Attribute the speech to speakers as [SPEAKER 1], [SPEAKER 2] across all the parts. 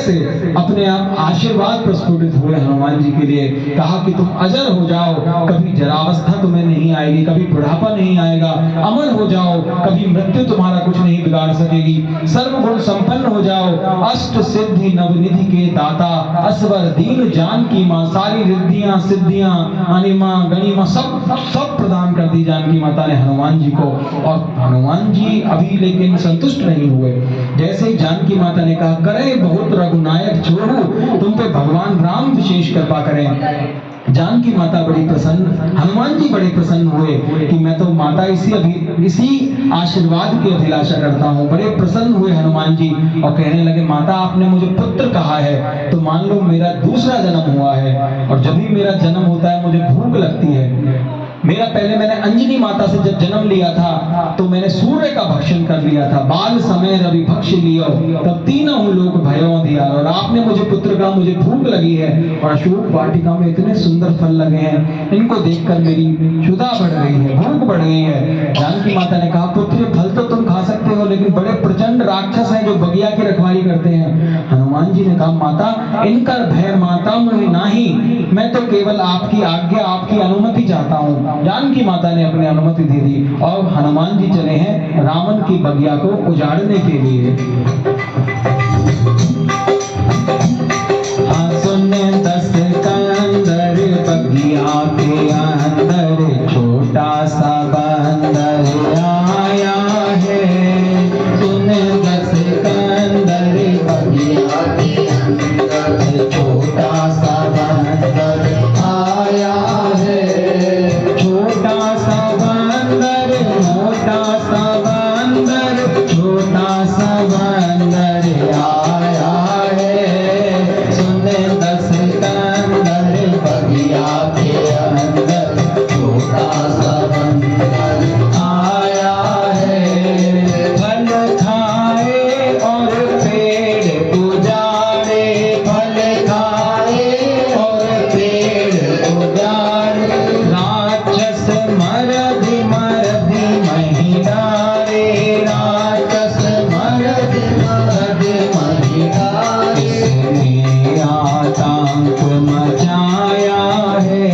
[SPEAKER 1] से अपने आप आशीर्वाद प्रस्फुटित हुए हनुमान जी के लिए। कहा कि तुम अजर हो जाओ, कभी जरावस्था तुम्हें नहीं आएगी, कभी बुढ़ापा नहीं आएगा, अमर हो जाओ, कभी मृत्यु तुम्हारा कुछ नहीं बिगाड़ सकेगी, सर्वगुण संपन्न हो जाओ, अष्ट सिद्धि नवनिधि के दाता, असवर दीन जानकी मां, सारी रिद्धियां सिद्धियां अनिमा गणिमा सब प्रदान कर दी जानकी माता ने हनुमान जी को। और हनुमान जी अभी लेकिन संतुष्ट नहीं हुए। जैसे ही जानकी माता ने कहा, करे बहुत रघुनायक जोहू, तुम पे भगवान राम विशेष कृपा करें। जानकी माता बड़ी प्रसन्न, हनुमान जी बड़े प्रसन्न हुए कि मैं तो माता इसी आशीर्वाद की अभिलाषा करता हूँ। बड़े प्रसन्न हुए हनुमान जी और कहने लगे, माता आपने मुझे पुत्र कहा है तो मान लो मेरा दूसरा जन्म हुआ है, और जब भी मेरा जन्म होता है मुझे भूख लगती है। मेरा पहले मैंने अंजनी माता से जब जन्म लिया था तो मैंने सूर्य का भक्षण कर लिया था, बाल समय रवि भक्ष लियो, तब तीनों लोग भयो दिया। और आपने मुझे पुत्र कहा, मुझे भूख लगी है और अशोक वाटिका में इतने सुंदर फल लगे हैं, इनको देखकर मेरी क्षुधा बढ़ गई है, भूख बढ़ गई है। जानकी माता ने कहा, पुत्र फल तो तुम खा सकते हो, लेकिन बड़े प्रचंड राक्षस हैं जो बगिया की रखवाली करते हैं। हनुमान जी ने कहा, माता इनका भय माता मुझे नाही, मैं तो केवल आपकी आज्ञा आपकी अनुमति चाहता हूँ। जानकी माता ने अपनी अनुमति दे दी और हनुमान जी चले हैं रावण की बगिया को उजाड़ने के लिए। सुने 10 कंदर बगिया के अंदर, छोटा सा बंदर आया है। सुने 10 कंदर बगिया के अंदर, छोटा सा बंदर आया है। छोटा सा बंदर मोटा सा बंदर, छोटा सा बंदर आया है। सुने 10 कंदर बगिया के अंदर, छोटा सा बंदर आया है। फल खाए और पेड़ उजाड़े, फल खाए और पेड़ उजाड़े, राक्षस मरधि मरधि महिला रे, राक्षस मरधि मरधि महिला रे, इसने आतंक मचाया है।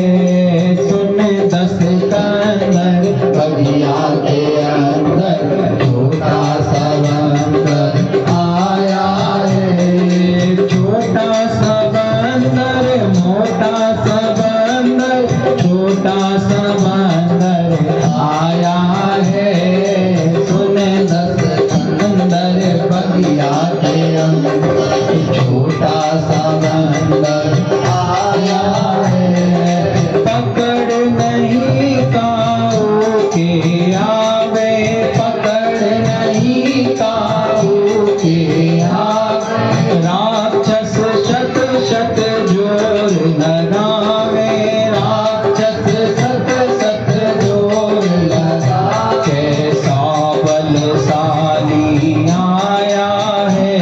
[SPEAKER 1] सुन 10 कंदर बगिया के अंदर, छोटा सा बंदर आया है। छोटा सा बंदर मोटा सा बंदर, छोटा सा बंदर आया है। सुने 10 कंदर बगिया के अंदर, छोटा सा बंदर आया है। पकड़ नहीं काऊ के आवे, पकड़ नहीं काऊ के आवे, राक्षस शत शत जोर लगावे, राक्षस शत शत जोर लगा के बलशाली आया है।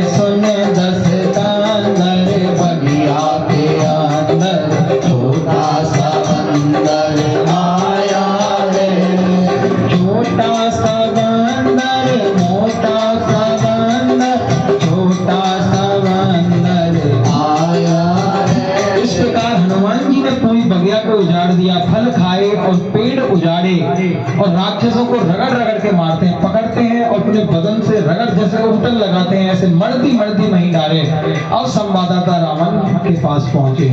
[SPEAKER 1] सुन 10 कंदर बगिया के अंदर, छोटा सा बंदर आया है। छोटा सा बंदर मोटा सा बंदर, छोटा सा बंदर आया है। इस प्रकार हनुमान जी ने पूरी बगिया को उजाड़ दिया, फल खाए और पेड़ उजाड़े, और राक्षसों को रगड़ रगड़ के मारते हैं, पकड़ते हैं और अपने बदन से रगड़ जैसे उल्टन लगाते हैं, ऐसे मर्दी मर्दी नहीं डाले। अब संवाददाता रावण के पास पहुंचे।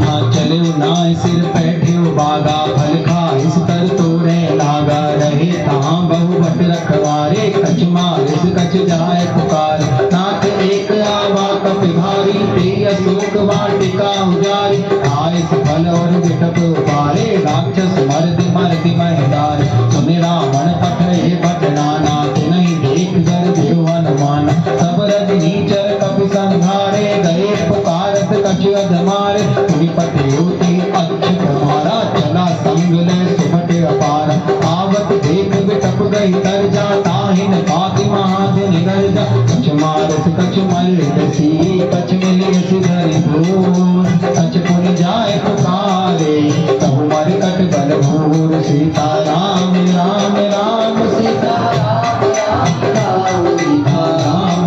[SPEAKER 1] हाँ चले ना सिर बैठे बागा, फल खा इस तर तोरे लागा, रहे तहाँ बहु भट रखवारे, कछ मार इस कछ जाए पुकार, नाथ एक आवा कप भारी, ते अशोक वाटिका उजारी, आए फल और विटप उपारे, राक्षस मर्द मर्द महिदार। सुने रावण पठे भटनाना, नहीं देख कर देव हनुमान, सब रजनीचर कपि संहारे, गए पुकारत कछ अधमारे, तुनि पठेउति अच्युत हमारा, चला संग ले सुभट अपार, आवत देख विटप गई तर जा, ताहिन पाति महाधनि गर्जा, कछ मारस कछ मल दसी, कछ मिलिय सिधरि धूर, कछ पुनि जाय पुकारे, कहु मर कट बल भूर, सीता राम राम राम सीता राम राम राम सीता राम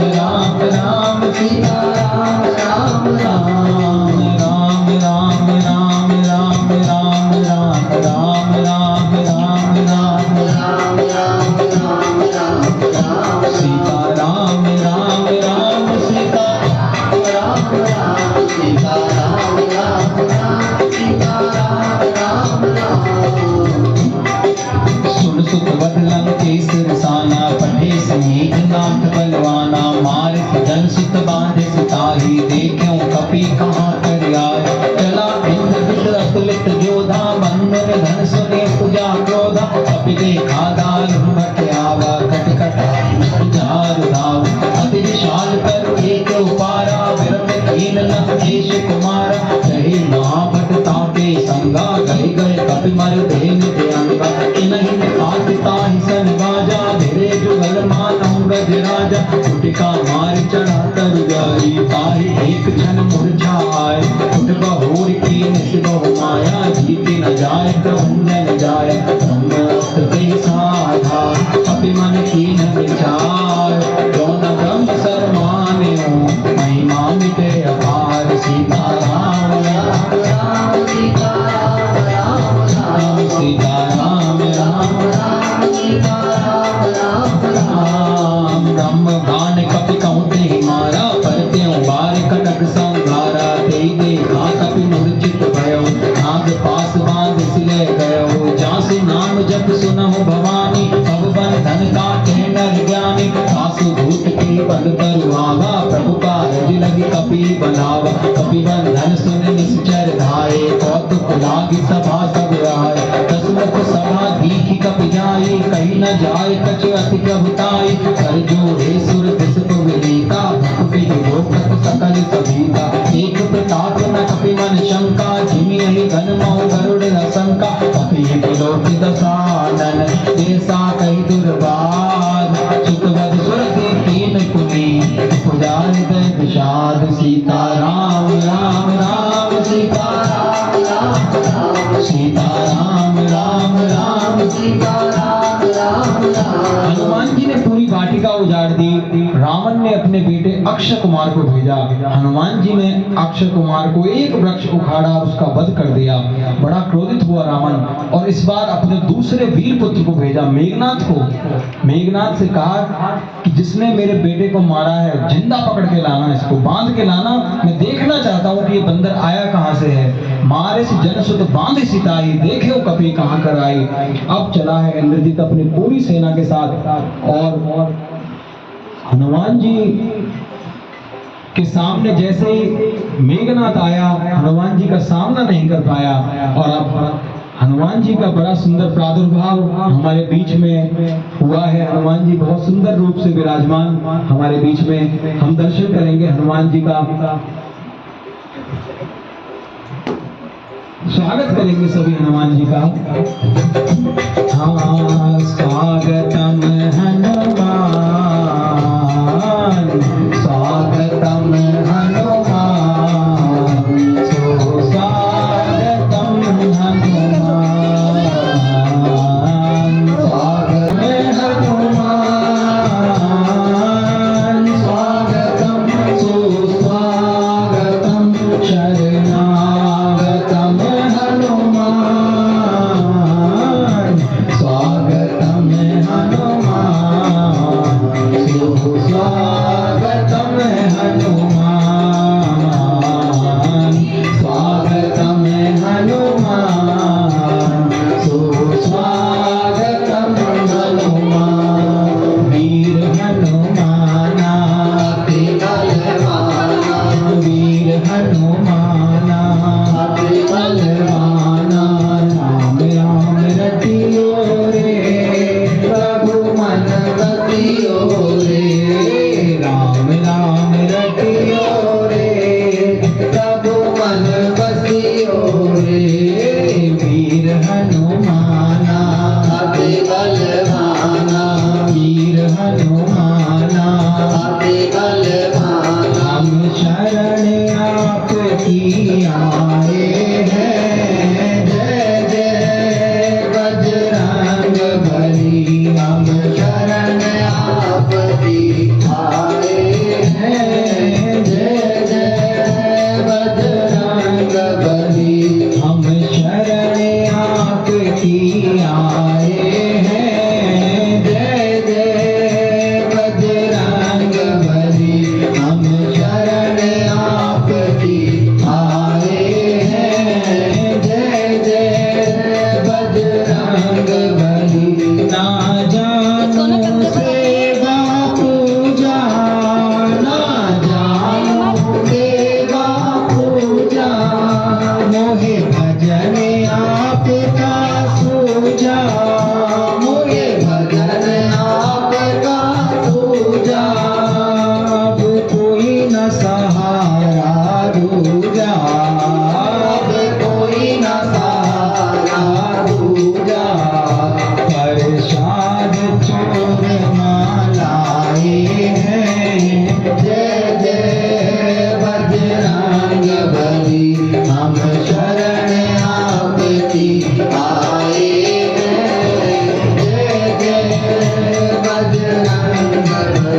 [SPEAKER 1] गजराजा उठका मार चढ़ा तर जाई ताही एक क्षण मुरझाए उठ बहोर की निस बहु माया जीते न जाए प्रभंजन जाए ब्रह्मोक्त ते साधा अपि मन की न विचार जो न ब्रह्म सर्वमान्य महिमा मिटे अपार सीताराम राम राम सीताराम राम राम सीताराम राम राम सीताराम राम राम ब्रह्म बाण कपि कहते मारा परते बार कटक संघारा दे देखा कपि मूर्छित भयो नाग पास बांध सिले गयो जासु नाम जप सुनहु भवानी अब बंधन काटे नर ज्ञानी सासु भूत की बंद तरुआवा प्रभु कारज लगी कपि बनावा कपि बंधन सुन निश्चर धाये कौतुक लागी सभा सब आए दसमुख सभा दीखी कपि जाई कहीं न जाए कछ अति प्रभुताई कर जोड़े सुर दिस विनीता भक्ति लोकत सकल सभीता एक प्रताप न कपि मन शंका जिमि नहीं घन महो गरुड़ रसंका कपि लोक दसानन ऐसा कही दुर्बाद सुतवद सुरति तीन कुली पुजार दय विषाद सीताराम राम राम सीताराम राम राम सीताराम राम राम सीताराम राम राम। हनुमान जी ने पूरी वाटिका उजाड़ दी। रावण ने अपने बेटे अक्षय कुमार को भेजा। हनुमान जी ने अक्षय कुमार को एक वृक्ष उखाड़ा, उसका वध कर दिया। बड़ा क्रोधित हुआ रावण और इस बार अपने दूसरे वीर पुत्र को भेजा, मेघनाथ को। मेघनाथ से कहा कि जिसने मेरे बेटे को मारा है जिंदा पकड़ के लाना, इसको बांध के लाना। मैं देखना चाहता हूँ कि ये बंदर आया कहाँ से है। मारे से जनसुत बांध सिताई, देखे वो कपि कहाँ कर आई। अब चला है इंद्रजीत अपनी पूरी सेना के साथ और हनुमान जी के सामने जैसे ही मेघनाथ आया, हनुमान जी का सामना नहीं कर पाया। और अब हनुमान जी का बड़ा सुंदर प्रादुर्भाव हमारे बीच में हुआ है। हनुमान जी बहुत सुंदर रूप से विराजमान हमारे बीच में। हम दर्शन करेंगे हनुमान जी का, स्वागत करेंगे सभी हनुमान जी का। हाँ, स्वागतम हनुमान, स्वागतम हनुमान, सुस्वागतम हनुमान, स्वागतम हनुमान, स्वागतम सुस्वागतम शरणागतम हनुमान, स्वागतम हनुमान, सुस्वागतम हनुमान, स्वागतम हनुमान, सुस्वागतम हनुमान। वीर हनुमाना अति बलवाना, वीर हनुमाना अति बलवाना, राम राम रटियो रे प्रभु मन बसियो रे, राम राम रटियो रे प्रभु मन बसियो रे। वीर हनुमाना अति बलवाना, वीर हनुमाना अति बलवाना, हम शरण आपकी आए हैं, जय जय बजरंग बली। हम शरण आपकी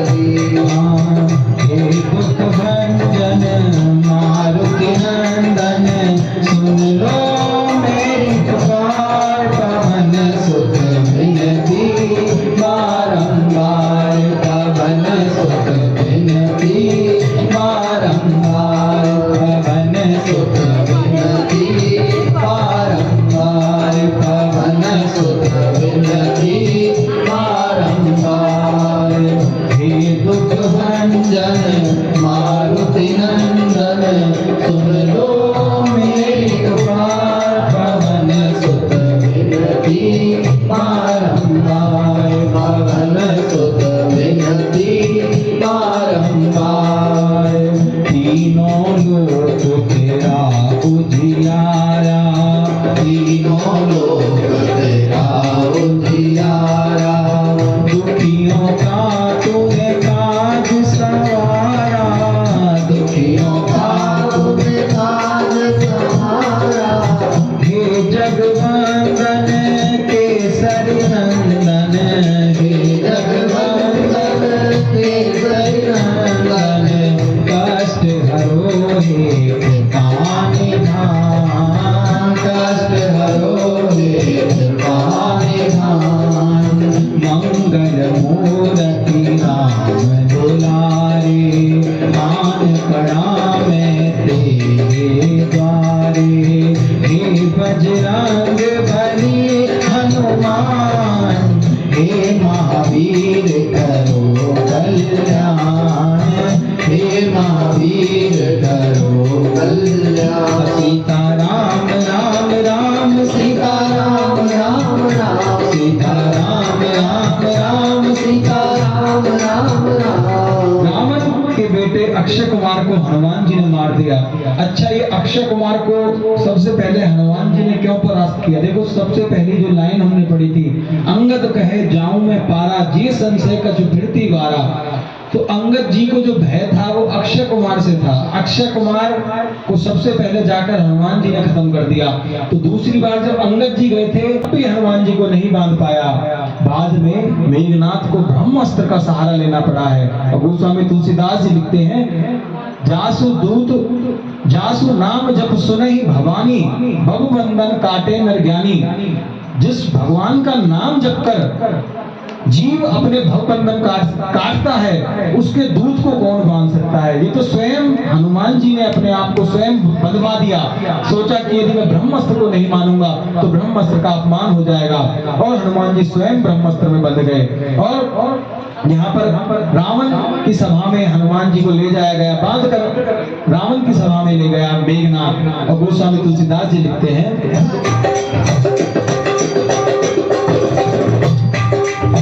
[SPEAKER 1] हे दुख भंजन मारुति नंदन, सुन लो मेरी पुकार, पवन सुत विनती बारंबार, पवन सुत विनती बारंबार, पवन सुत विनती बारंबार, पवन सुत विनती बारंबार। हे दुख भंजन मारुति नंदन, सुन लो मेरी पुकार, पवन सुत विनती बारंबार, पवन सुत विनती बारंबार। तीनों लोक तेरा उजियारा, तीनों लोक तेरा उजियारा, दुखियों का तूने काज सवारा, दुखियों का तूने काज सवारा। हे जगवंदन केसरी नंदन, हे जगवंदन केसरी नंदन, कष्ट हरो हे कृपानिधान, कष्ट हरो हे कृपानिधान। मंगल मूर्ति राम दुलारे, आन पड़ा मैं तेरे द्वारे। हे बजरंग बली हनुमान, हे महावीर करो कल्याण, हे महावीर करो कल्याण। सीता राम राम राम, सीता राम राम राम, सीता राम राम राम, सीता राम राम राम। रावण के बेटे अक्षय कुमार को हनुमान जी ने मार दिया। अच्छा, ये अक्षय कुमार को सबसे पहले हनुमान जी ने क्यों परास्त किया? देखो, सबसे पहली जो लाइन हमने पढ़ी थी, अंगद कहे जाऊं मैं पारा, जी संशय कछु फिरती वारा। तो अंगद जी को जो भय था वो अक्षय कुमार से था। अक्षय कुमार को सबसे पहले जाकर हनुमान जी ने खत्म कर दिया। तो दूसरी बार जब अंगद जी गए थे तब भी हनुमान जी को नहीं बांध पाया। बाद में मेघनाथ को ब्रह्मास्त्र का सहारा लेना पड़ा है। और गोस्वामी तुलसीदास जी लिखते हैं, जासु दूत जासु नाम जप सुनहि भवानी, भव बंधन काटे नर ज्ञानी। जिस भगवान का नाम जप कर जीव अपने भव बंधन काटता है, उसके दूत को कौन बांध सकता है? ये तो स्वयं हनुमान जी ने अपने आप को स्वयं बंधवा दिया। सोचा कि यदि मैं ब्रह्मास्त्र को नहीं मानूंगा तो ब्रह्मास्त्र का अपमान हो जाएगा, और हनुमान जी स्वयं ब्रह्मास्त्र में बंध गए। और यहाँ पर रावण की सभा में हनुमान जी को ले जाया गया, बांध कर रावण की सभा में ले गया मेघनाथ। और गोस्वामी तुलसीदास जी लिखते हैं,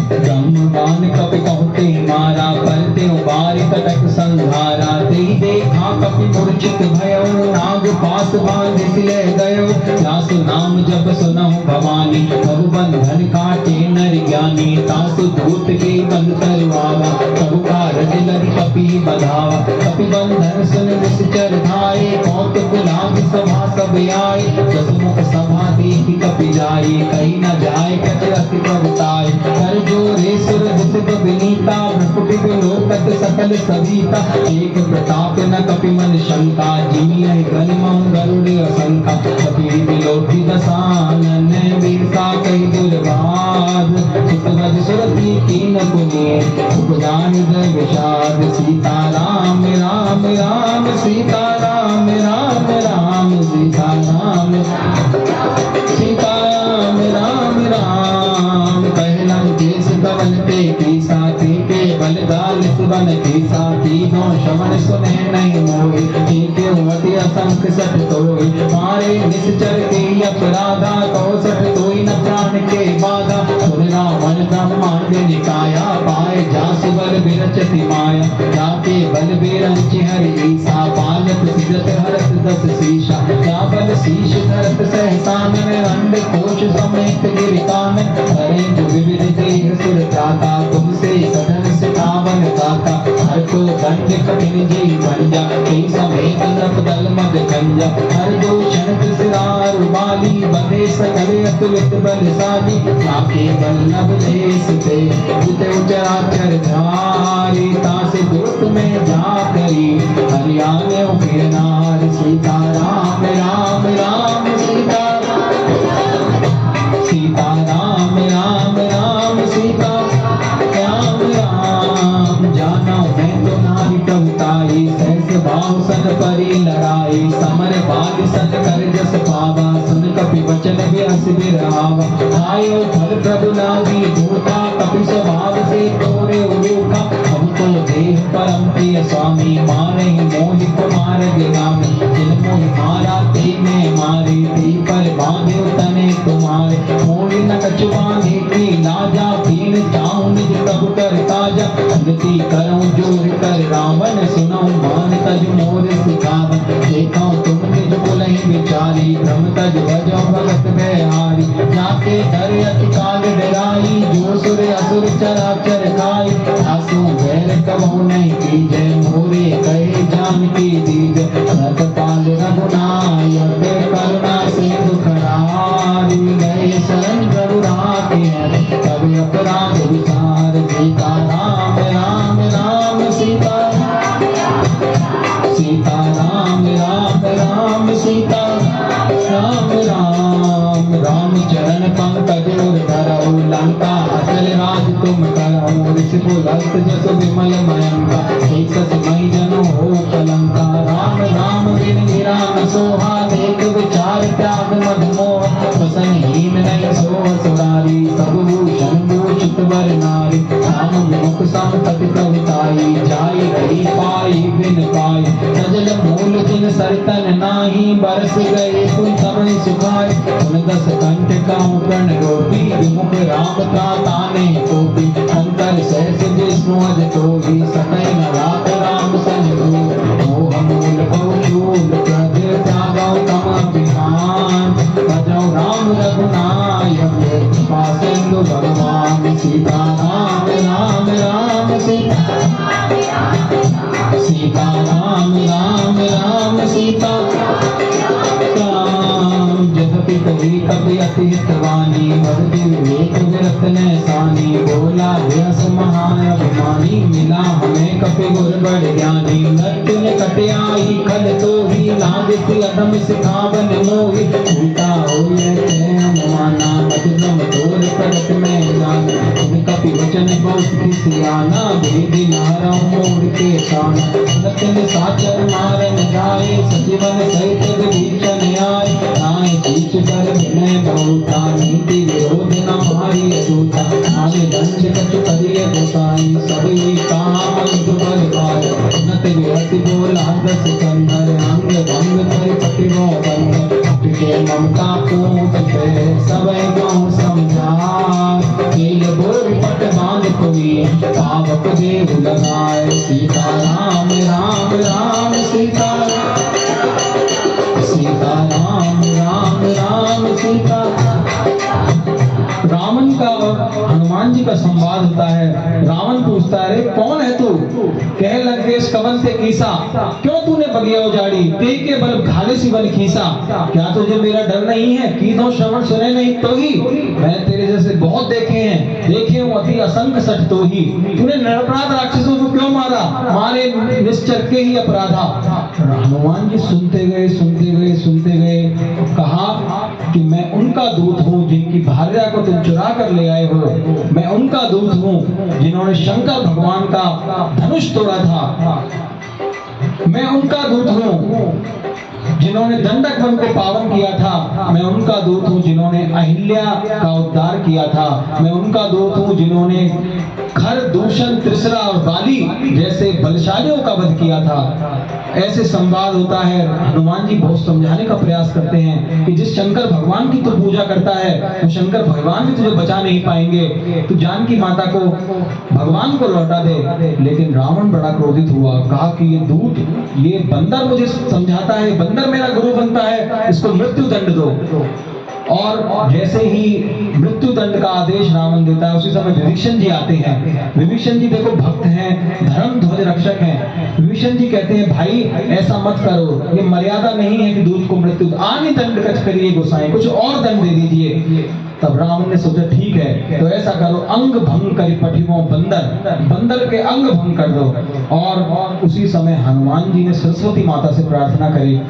[SPEAKER 1] ब्रह्मवान कपि कहते मारा, परते उबार कटक संहारा। तेहि देखा कपि मूर्छित भयो, नाग पास बांध सिले गयो। जासु नाम जप सुनहु भवानी, भव बंधन काटे नर ज्ञानी। तासु दूत के बंध करवावा, तबु कारज लरि कपि बधावा। कपि बंधन सुन निश्चर धाये, कौतुक लाग सभा सब आए। दसमुख सभा देखि कपि जाए, कहीं न जाए कछ अति प्रभुताय। कर जोरे सुर दुसित विनीता, भ्रकुटि विलोकत सकल सविता। एक प्रताप न कपि मन शंका, जिमि है गनिमं गरुड़ असंका। कपि विलोकी दसानन, वीरता कहि दुर्बाध। सुतवज सुरति कीन पुनीत, उपजान दय विषाद। सीता राम राम राम, सीता राम राम राम, सीता राम सीता राम राम राम। कहलन केस कवन ते की साथी, के बलदाल सुबन की साथी। नो श्रवण सुने नहीं मोहि, के उमति असंख सठ तोहि। मारे निश्चर के अपराधा, कहो सठ तोहि न प्राण के बाधा। सुन रावण ब्रह्मांड निकाया, पाए जासु बल बिरचति माया। जाके बल बिरंचि हरि ईसा, पालत सिजत हरत दस शीशा। क्या बल शीश धरत सहसानन, अंड कोश समेत गिरिकानन। हरे जो विविध देह सुर त्राता, तुमसे सदन सिखावन गाता। हर को दंड कठिन जीवन जा, कई समेत नृप दल मद खंजा। हर दो क्षण सिरार बाली, बंधे सकल अतुलित बलशाली। आके बल्लभ देश ते, जिते उचराचर धारी। काहू सन परी लड़ाई समर बाग सत कर जस पावा सुन कपि वचन व्यास बिरावा आयो फल प्रभु नागी भूखा कपि स्वभाव से तोरे रूखा हमको देह परम प्रिय स्वामी मारे मोहि कुमार गिरामी जिन मोहि मारा तेने मारे ती पर बांधे तने तुम्हारे मोहि न कछु बांधे की लाजा पीन जाऊं निज प्रभु कर ताजा विनती करूं जोर कर रावण सुनऊं मान तज मोर सिखावन देखो तुम निज बुलहि विचारी भ्रम तज भजो भगत बिहारी जाके डर अति काल डराई जो सुर असुर चराचर खाई आसु वैर कबहु नहीं कीजे मोरे कहे जानकी दीज सतपाल रघुनायक करुणा सिंधु खरारी गए शरण रघुराते कवि अपराध विचार सीता राम राम राम सीता सीता राम राम राम सीता राम राम राम चरण पंकज और धरऊ लंका अचल राज तुम करऊ ऋषि ललित जस विमल मयंका एक मई जनो हो कलंका राम राम बिन गिरा न सोहा देख विचार त्याग मधुमोह बसन हीन नहीं सो सुरारी सब भूषण भूषित वर नारी राम मुख संपति कविताई जाय गई पाई बिन पाई सजल मूल जिन सरतन नाही बरस गए कुल समय सुखाय उन दस कंठ काहू प्रण गोपी विमुख राम का ताने गोपी अंतर सहस विष्णु अज तोहि सकय न रात राम संजो मोह मूल बहुशूल प्रद त्यागौ तम अभिमान भजौ राम रघुनायक कृपा सिंधु भगवान सीता राम राम राम सीता सीता राम राम राम सीता राम जगति कवि कवि अति हितवानी भरति विवेक विरत नैसानी बोला व्यास महान अभिमानी मिला हमें कपि गुर बड़ ज्ञानी नृत्य ने कटे आई खल तो ही लागित अदम सिखावन मोहि उल्टा होए अनुमाना मधुरम तोर प्रगट में जाना तुम कपि वचन बहुत सियाना भेदी नारा मोर के शान नृत्य साचर मारन जाए सजीवन सहित विभीषण आए नाय चीच कर विनय बहुता नीति विरोध न मारी अछूता आगे दंड कछु करिए गोसाई सभी काम दुबल भाई नत विहति बोला दस कंधर अंग भंग कर पटिवो बंद के ममता पूत पे सबे गाँव समझा खेल बोर पट बांध कोई पावक देव लगाए सीता राम राम राम सीता सीता राम राम राम सीता। रावण का और हनुमान जी का संवाद होता है। रावण पूछता है, कौन है तू? कह लंकेश कवन से कीसा, क्यों तूने बगिया उजाड़ी, ते के बल भाले सी बल खीसा। क्या तुझे मेरा डर नहीं है? कीधो श्रवण सुने नहीं तो ही, मैं तेरे जैसे बहुत देखे हैं, देखे हूँ अति असंख्य सठ तो ही। तूने निरपराध राक्षसों को क्यों मारा? मारे निश्चर के ही अपराधा। हनुमान जी सुनते गए सुनते गए सुनते गए, कहा कि मैं उनका दूत हूँ जिनकी भार्या को तुम चुरा कर ले आए हो। मैं उनका दूत हूँ जिन्होंने शंकर भगवान का धनुष तोड़ा था। मैं उनका दूत हूँ जिन्होंने दंडक वन को पावन किया था। मैं उनका दूत हूँ जिन्होंने अहिल्या का उद्धार किया था। मैं उनका दूत हूँ जिन्होंने खर, दूषण, त्रिशरा और बाली जैसे बलशालियों का वध किया था। ऐसे संवाद होता है। हनुमान जी बहुत समझाने का प्रयास करते हैं कि जिस शंकर भगवान की तू पूजा करता है, तो शंकर भगवान भी तुझे बचा नहीं पाएंगे। तू जानकी माता को, भगवान को लौटा दे। लेकिन रावण बड़ा क्रोधित हुआ, कहा कि ये दूत, ये बंदर मुझे समझाता है, बंदर मेरा गुरु बनता है, इसको मृत्यु दंड दो। और जैसे ही मृत्यु दंड का आदेश रावण देता है, उसी समय विभीषण जी आते हैं। विभीषण जी देखो भक्त हैं, धर्म ध्वज रक्षक हैं। विभीषण जी कहते हैं, भाई ऐसा मत करो, ये मर्यादा नहीं है कि दूत को मृत्यु, आगे दंड कच करिए गोसाई, कुछ और दंड दे दीजिए। तब रावण ने सोचा ठीक है, तो ऐसा करो, अंग भंग करी पठिमो बंदर, बंदर के अंग भंग कर दो। और उसी समय हनुमान जी ने सरस्वती माता से प्रार्थना करी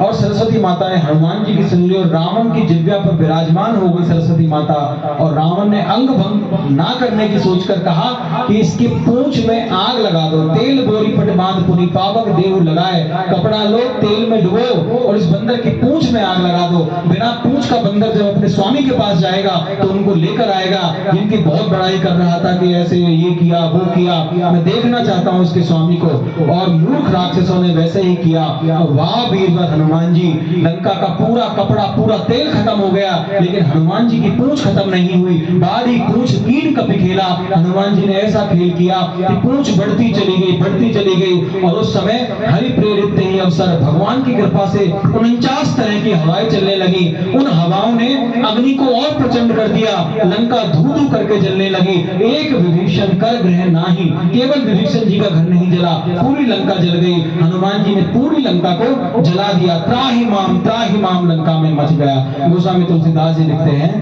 [SPEAKER 1] और सरस्वती माता ने हनुमान जी की सुन ली और रावण की जिह्वा पर विराजमान हो गई सरस्वती माता। और रावण ने अंग भंग ना करने की सोचकर कहा कि इसकी पूंछ में आग लगा दो, तेल बोरी पट बांध पुनि पावक देव लगाए, कपड़ा लो तेल में डुबो और इस बंदर की पूंछ में आग लगा दो। बिना पूंछ का बंदर जब अपने स्वामी के पास जाएगा तो उनको लेकर आएगा। इनकी बहुत बड़ाई कर रहा था कि ऐसे ये किया वो किया, मैं देखना चाहता हूँ उसके स्वामी को। और मूर्ख राक्षसों ने वैसे ही किया। वाह वीरवर हनुमान जी, लंका का पूरा कपड़ा पूरा तेल खत्म हो गया, लेकिन हनुमान जी की पूंछ खत्म नहीं हुई। बारी पूंछ कीन कपि खेला, हनुमान जी ने ऐसा खेल किया कि पूंछ बढ़ती चली गई। और उस समय हरि प्रेरित ही अवसर भगवान की कृपा से 49 तरह की हवाएं चलने लगी। उन हवाओं ने अग्नि को और प्रचंड कर दिया, लंका धू-धू करके जलने लगी। एक विभीषण कर ग्रह नाही, केवल विभीषण जी का घर नहीं जला, पूरी लंका जल गई। हनुमान जी ने पूरी लंका को जला दिया। त्राहि माम लंका में मच गया। गोस्वामी तुलसीदास जी लिखते हैं,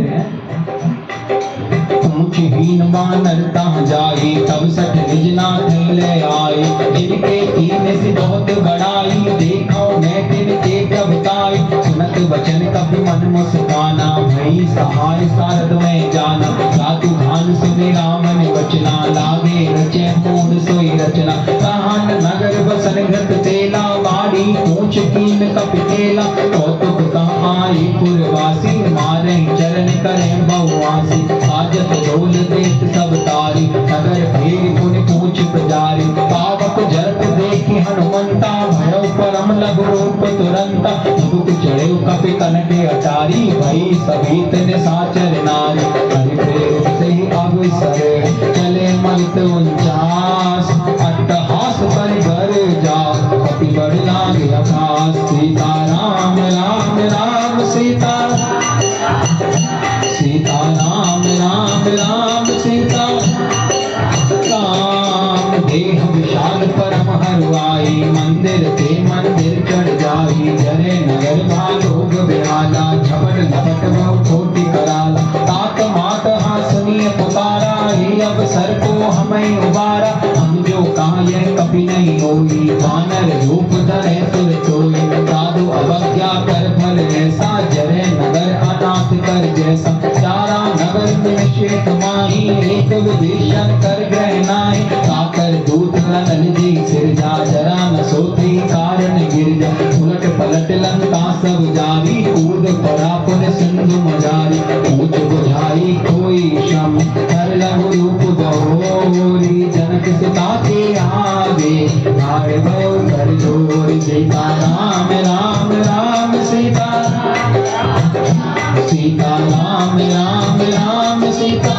[SPEAKER 1] पूंछहीन बानर तहाँ जाई, तब सठ निज नाथ ले आई। जिनके कीन से बहुत बड़ाई, देखो मैं तिनके प्रभुताई। सुनत वचन कपि मन मुस्काना, भई सहाय सारद में जाना। रातु धान सुने रामन वचना, लागे रचे पूर्ण सोई रचना। कहान नगर बसन घृत तेला, बाड़ी पूंछ कीन कपि केला। कौतुक कहाँ आई पुरवासी, मारे चरण करें बहुआसी। आजत ढोल देत सब तारी, नगर फेर पुनि पूंछ प्रजारी। पावक जरत देखि हनुमंता, भयउ परम लघु रूप तुरंता। मुकुट चढ़ेउ कपि कनके अटारी, भई सभीत निशाचर नारी। हरि प्रेम से अवसर चले मत 49, अट्टहास परिभर जा, कपि बड़ लागे आकाश। सीता राम राम राम सीता, सीता राम राम राम सीता राम। देह विशाल परम हरुआई, मंदिर ते मंदिर चढ़ जाई। जरे नगर भालोग बिहाला, झपट झपट बहु कोटि कराला। तात मात हासनीय पुकारा, हे अवसर को हमें उबारा। हम जो काये कपि नहीं होई, वानर रूप धरे सुर सोई। साधु अवज्ञा कर फल ऐसा, जरे नगर अनाथ कर जैसा। चारा नगर में शेख माही, एक विभीषण कर ग्रह नाही। काकर दूत लनल जी सिर जा, जरा न सोती कारण गिर जा। उलट पलट लंका सब जारी, कूद पड़ा पुन सिंधु मजारी। पूछ बुझाई कोई श्रम, कर लघु रूप गहोरी। जनक सुता के आगे, भाई भयउ कर जोरी। सीता राम राम राम सीता, सीता राम राम राम सीता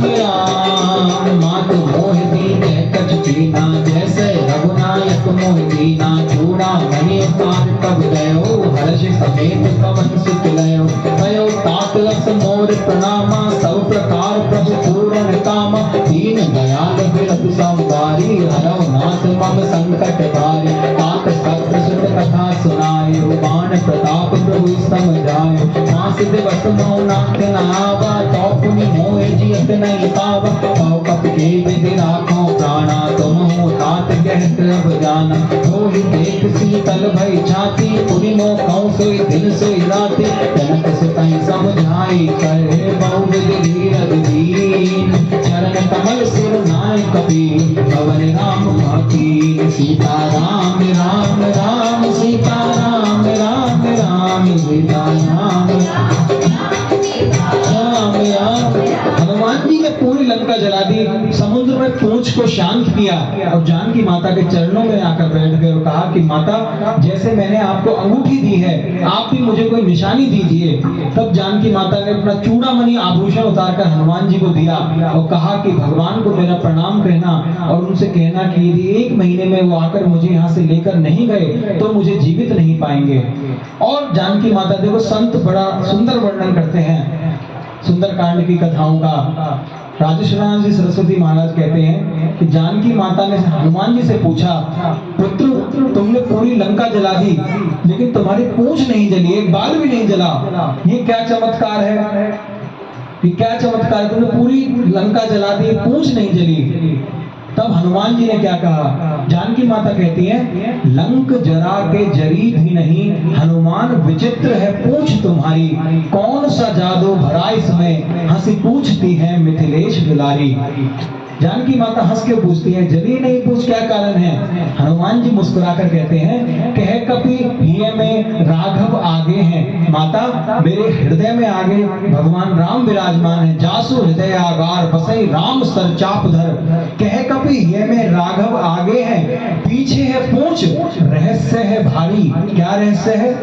[SPEAKER 1] राम। मात मोह दीने कछ कीना, जैसे रघुनायक मोह दीना। चूड़ा मणि उतार तब गयो, हर्ष समेत पवन सुत लयो। भयो तात लक्ष मोर प्रणामा, सब प्रकार प्रभु पूरन कामा। दीन दयाल बिरत संवारी, हरौ नाथ मम संकट भारी। तात सत्र सुत कथा सुनाए, बाण प्रताप प्रभु समझाए। मास दिवस मौनाथ नावा, तो पुनि मोह जियत नहीं पावा। कौ कपि के विधि राखो प्राणा, तुम हो तात कहत अब जाना। होहि देख शीतल भई छाती, पुनि मोह कौ सोई दिन सोई राति। जनक सुतहि समझाई कहे, बहुविध धीरज दीन। चरण कमल सिर नाय कपि, पवन राम भाती। सीता राम राम राम सीता राम राम राम सीता राम राम राम। हनुमान जी ने पूरी लंका जला दी, समुद्र में पूंछ को शांत किया और जानकी माता के चरणों में आकर बैठ गए और कहा कि माता, जैसे मैंने आपको अंगूठी दी है, आप भी मुझे कोई निशानी दीजिए। तब जानकी माता ने अपना चूड़ामणि आभूषण उतारकर हनुमान जी को दिया और कहा कि भगवान को मेरा प्रणाम कहना और उनसे कहना कि यदि 1 महीने में वो आकर मुझे यहाँ से लेकर नहीं गए तो मुझे जीवित नहीं पाएंगे। और जानकी माता देखो, संत बड़ा सुंदर वर्णन करते हैं सुंदरकांड की कथाओं का। राजेश्वरानंद जी सरस्वती महाराज कहते हैं कि जानकी माता ने हनुमान जी से पूछा, पुत्र तुमने पूरी लंका जला दी लेकिन तुम्हारी पूंछ नहीं जली, एक बाल भी नहीं जला, ये क्या चमत्कार है? ये क्या चमत्कार है? तुमने पूरी लंका जला दी, पूंछ नहीं जली। तब हनुमान जी ने क्या कहा? जानकी माता कहती है, लंक जरा के जरी भी नहीं, हनुमान विचित्र है पूछ तुम्हारी, कौन सा जादू भरा इसमें, हंसी पूछती है मिथिलेश दुलारी। जानकी माता हंस के पूछती है, जरी नहीं पूछ क्या कारण है? हनुमान जी मुस्कुराकर कहते हैं, कह कपि हिये में राघव आगे हैं। माता, मेरे हृदय में आगे भगवान राम विराजमान है। जासु हृदय आगार बसई राम सर चाप धर, कह कपि हिये में राघव आगे हैं, पीछे है पूछ रहस्य है भारी। क्या रहस्य है?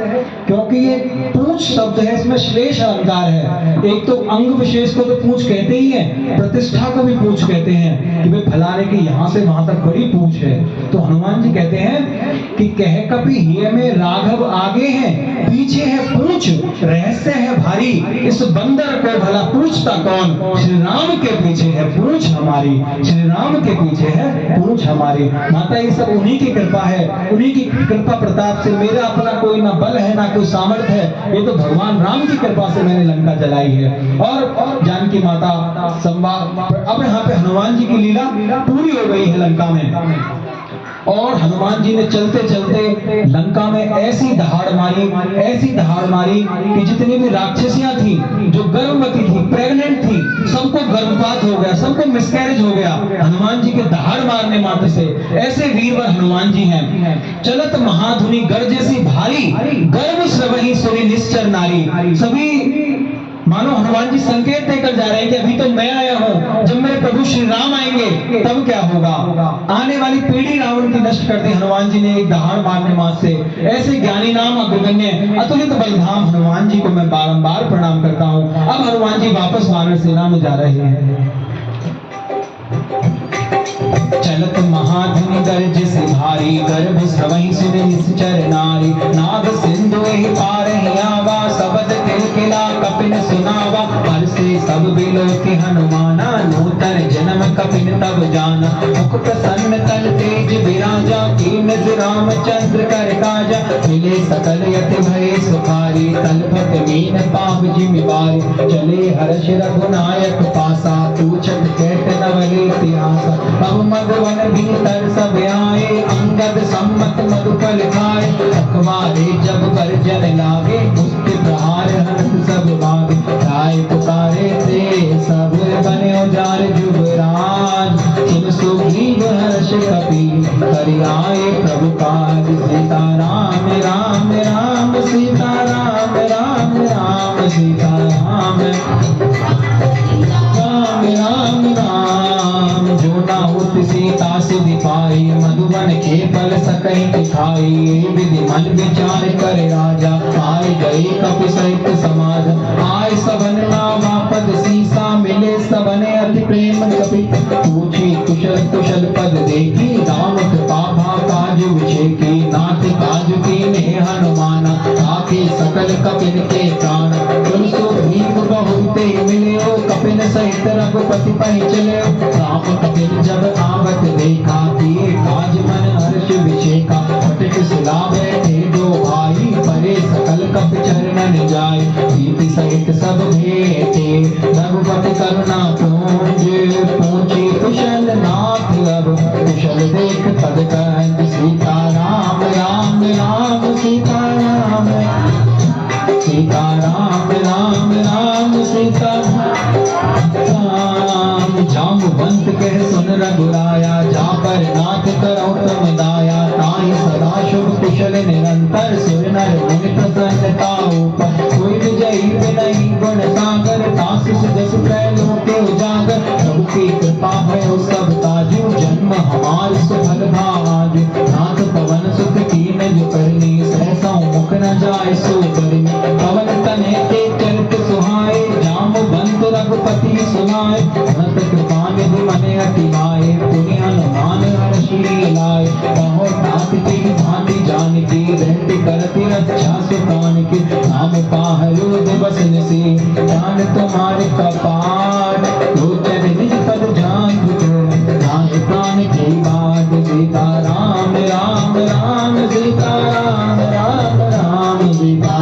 [SPEAKER 1] क्योंकि ये पूछ शब्द है, इसमें श्लेष अलंकार है। एक तो अंग विशेष को तो पूछ कहते ही है, प्रतिष्ठा को भी पूछ कहते हैं कि भाई फलाने की यहां से वहां तक बड़ी पूछ है। तो हनुमान जी कहते हैं कि कह कपि हिये में राघव आगे हैं, पीछे है पूछ रहस्य है भारी। इस बंदर को भला पूछता कौन? श्री राम के पीछे है पूछ हमारी, श्री राम के पीछे है पूछ हमारी। माता, ये सब उन्हीं की कृपा है, उन्हीं की कृपा प्रताप से। मेरा अपना कोई ना बल है ना कोई सामर्थ्य है, ये तो भगवान राम की कृपा से मैंने लंका जलाई है। और जानकी माता संवाद, अब यहाँ पे हनुमान जी की लीला पूरी हो गई है लंका में। और हनुमान जी ने चलते चलते लंका में ऐसी दहाड़ मारी कि जितनी भी राक्षसियां थी, जो गर्भवती थी, प्रेग्नेंट थी, सबको गर्भपात हो गया, सबको मिसकैरेज हो गया हनुमान जी के दहाड़ मारने मात्र से। ऐसे वीरवर हनुमान जी हैं। चलत महाधुनि गर्जे सी भारी, गर्भ श्रवही सुनी निश्चर नारी। सभी मानो हनुमान जी संकेत देकर जा रहे हैं कि अभी तो मैं आया हूं, जब मेरे प्रभु श्री राम आएंगे तब क्या होगा। आने वाली पीढ़ी रावण की नष्ट कर दी हनुमान जी ने एक दहाड़ मारने मात्र से। ऐसे ज्ञानी नाम अग्रगण्य अतुलित बलधाम हनुमान जी को मैं बारंबार प्रणाम करता हूं। अब हनुमान जी वापस वानर सेना में जा रहे हैं। चलत महाधुनि गर्ज से भारी, गर्भ श्रवहि सुनि निश्चर नारी। नाग सिंधु एहि पार ही आवा, सबद किलकिला कपिन सुनावा। हर से सब बिलोकि हनुमाना, नूतन जन्म कपिन तब जाना। मुख प्रसन्न तल तेज विराजा, कीन रामचंद्र कर काजा। मिले सकल यति भय सुखारी, तलपत मीन पाव जिमिवारी। चले हर्ष रघुनायक पासा, पूछत कैट नवले इतिहासा। अब मधुवन भीतर सब आए, अंगद सम्मत मधुफल खाए। अखबारे जब गर्जन लागे, उसके प्रहार हंस सब भागे। राय पुकारे थे सब बने उजार जुबराज, सुन सुग्रीव हर्ष कपि करि आए प्रभु काज। सीता राम राम राम सीता राम राम राम सीता राम राम राम राम। जो ना होत सीता सुधि पाई, मधुबन के फल सकहि दिखाई। विधि मन विचार कर राजा, आए गए कपि सहित समाज। आए सबन नावा पद सीसा, मिले सबन अति प्रेम कपि। पूछी कुशल कुशल पद देखी, राम कृपा भा काज विषेकी। नाथ काज कीन्हे हनुमाना, आके सकल कपिन के प्राण। तुम सुग्रीव बहुत मिले हो, कपिन सहित रघुपति पहि चले। राम कपिन जब आवत देखा, किए काज मन हर्ष विषेका। फटक सिला बैठे दो भाई, परे सकल कपि चरणन जाय। प्रीति सहित सब भेटे, रघुपति करुणा पूंज। पूछे कुशल नाथ अब, कुशल देख तद कहत। सीता राम राम राम सीता राम, सीता राम राम राम सीता राम। जाम्बवंत कह सुन रघुराया, जा पर नाथ करौ तुम दाया। ताहि सदा शुभ कुशल निरंतर, सुर नर मुनि प्रसन्नता ऊपर। कोई विजयी विनयी गुण सागर, तासु सुजस त्रैलोक्य उजागर। प्रभु की कृपा भयो सब ताजु, जन्म हमार सुफल भाजु। नाथ पवन सुत कीन जो करनी, सहसा मुख न जाय सो करनी। पवन तनय के चरित सुहाए, जाम्बवंत रघुपति सुनाए। अनंत कृपा निधि मने अति माए, पुनि हनुमान हर्षि लाए। कहो तात की भांति जानकी, रहते करती रक्षा सुखान की। नाम पाहलो दिवस निसी, जान तुम्हारे कपाट। लोचन निज पद जान तुझो, नाहि प्राण की बाट। सीता राम राम राम सीता राम राम राम सीता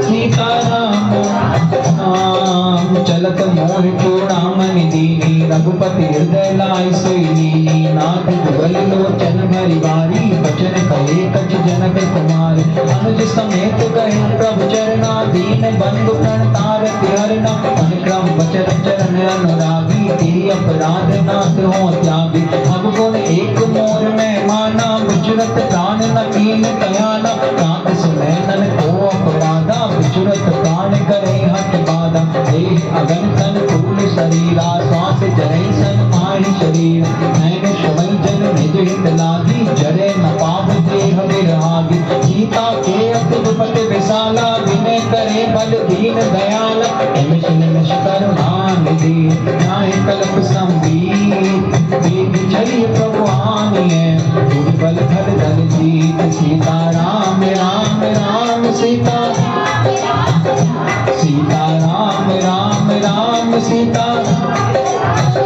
[SPEAKER 1] सीता राम राम। चलत मोहि चूड़ामणि दीनी, रघुपति हृदय लाई सोई नाथ जुगल लोचन भरी बारी बचन कहे कछ जनक कुमार अनुज समेत कहे प्रभु चरना दीन बंधु प्रणतार तिहरना अनुक्रम वचन चरण अनुरागी ते अपराध नाथ हो त्यागी अब गुण एक मोर में माना विचरत प्राण न कीन कयाना कांत सुनैनन को अपराधा विचरत प्राण करे हट बाधा देह अगन तन फूल शरीरा श्वास जरे सन माही शरीर नैन श्रवण जन निज हित लागी जरे न पाप देह विरागी सीता के अति विपत विशाला विनय करे बल दीन दयाला निमिष निमिष करुणा निधि न्याय कल्प संबीत वेग चलिए प्रभु आनिए दुर्बल धर धर जीत सीता राम राम राम सीता सीता राम राम राम सीता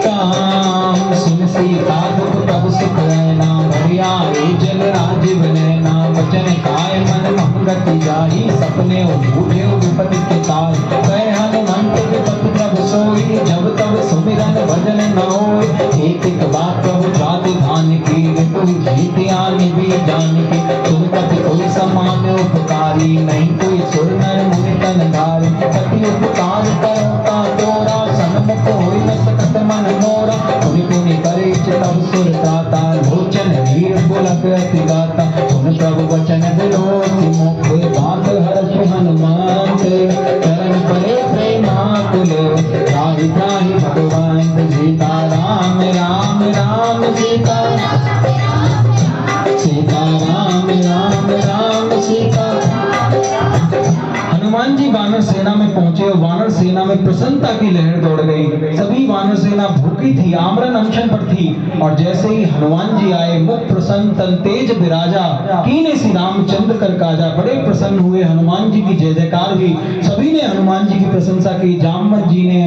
[SPEAKER 1] काम सुन सीता दुख प्रभु सुख रहना बढ़िया रे जल राजीव नैना वचन काय मन मंगति जाही सपने बूझे विपति के ताय कह हनुमंत विपत प्रभु सोई जब तब सुमिरन भजन न होय एक एक बात प्रभु जाति धान की तू जीत आने भी जान की तुम कभी कोई समान उपकारी नहीं कोई सुर नर मुनि तन धारे कति उपकार करो ता तोरा सन्मुख होई न सकत मन मोरा पुनि पुनि करे तब सुर ताता लोचन वीर पुलक अति गाता सुन प्रभु वचन बिलोचि मुख बात हर्ष हनुमंत चरण परे प्रेमाकुल त्राहि त्राहि भगवान सीता राम राम राम सीता सीता राम राम राम सीता। हनुमान जी वानर सेना में पहुंचे और वानर सेना में प्रसन्नता की लहर दौड़ गई। सभी वानर सेना भूखी थी, आमरण अनशन पर थी और जैसे ही हनुमान जी आए मुख प्रसन्न तन तेज विराजा कीने सी रामचंद्र कर काजा। बड़े प्रसन्न हुए, हनुमान जी की जय जयकार हुई। सभी ने हनुमान जी की प्रशंसा की। जामवंत जी ने,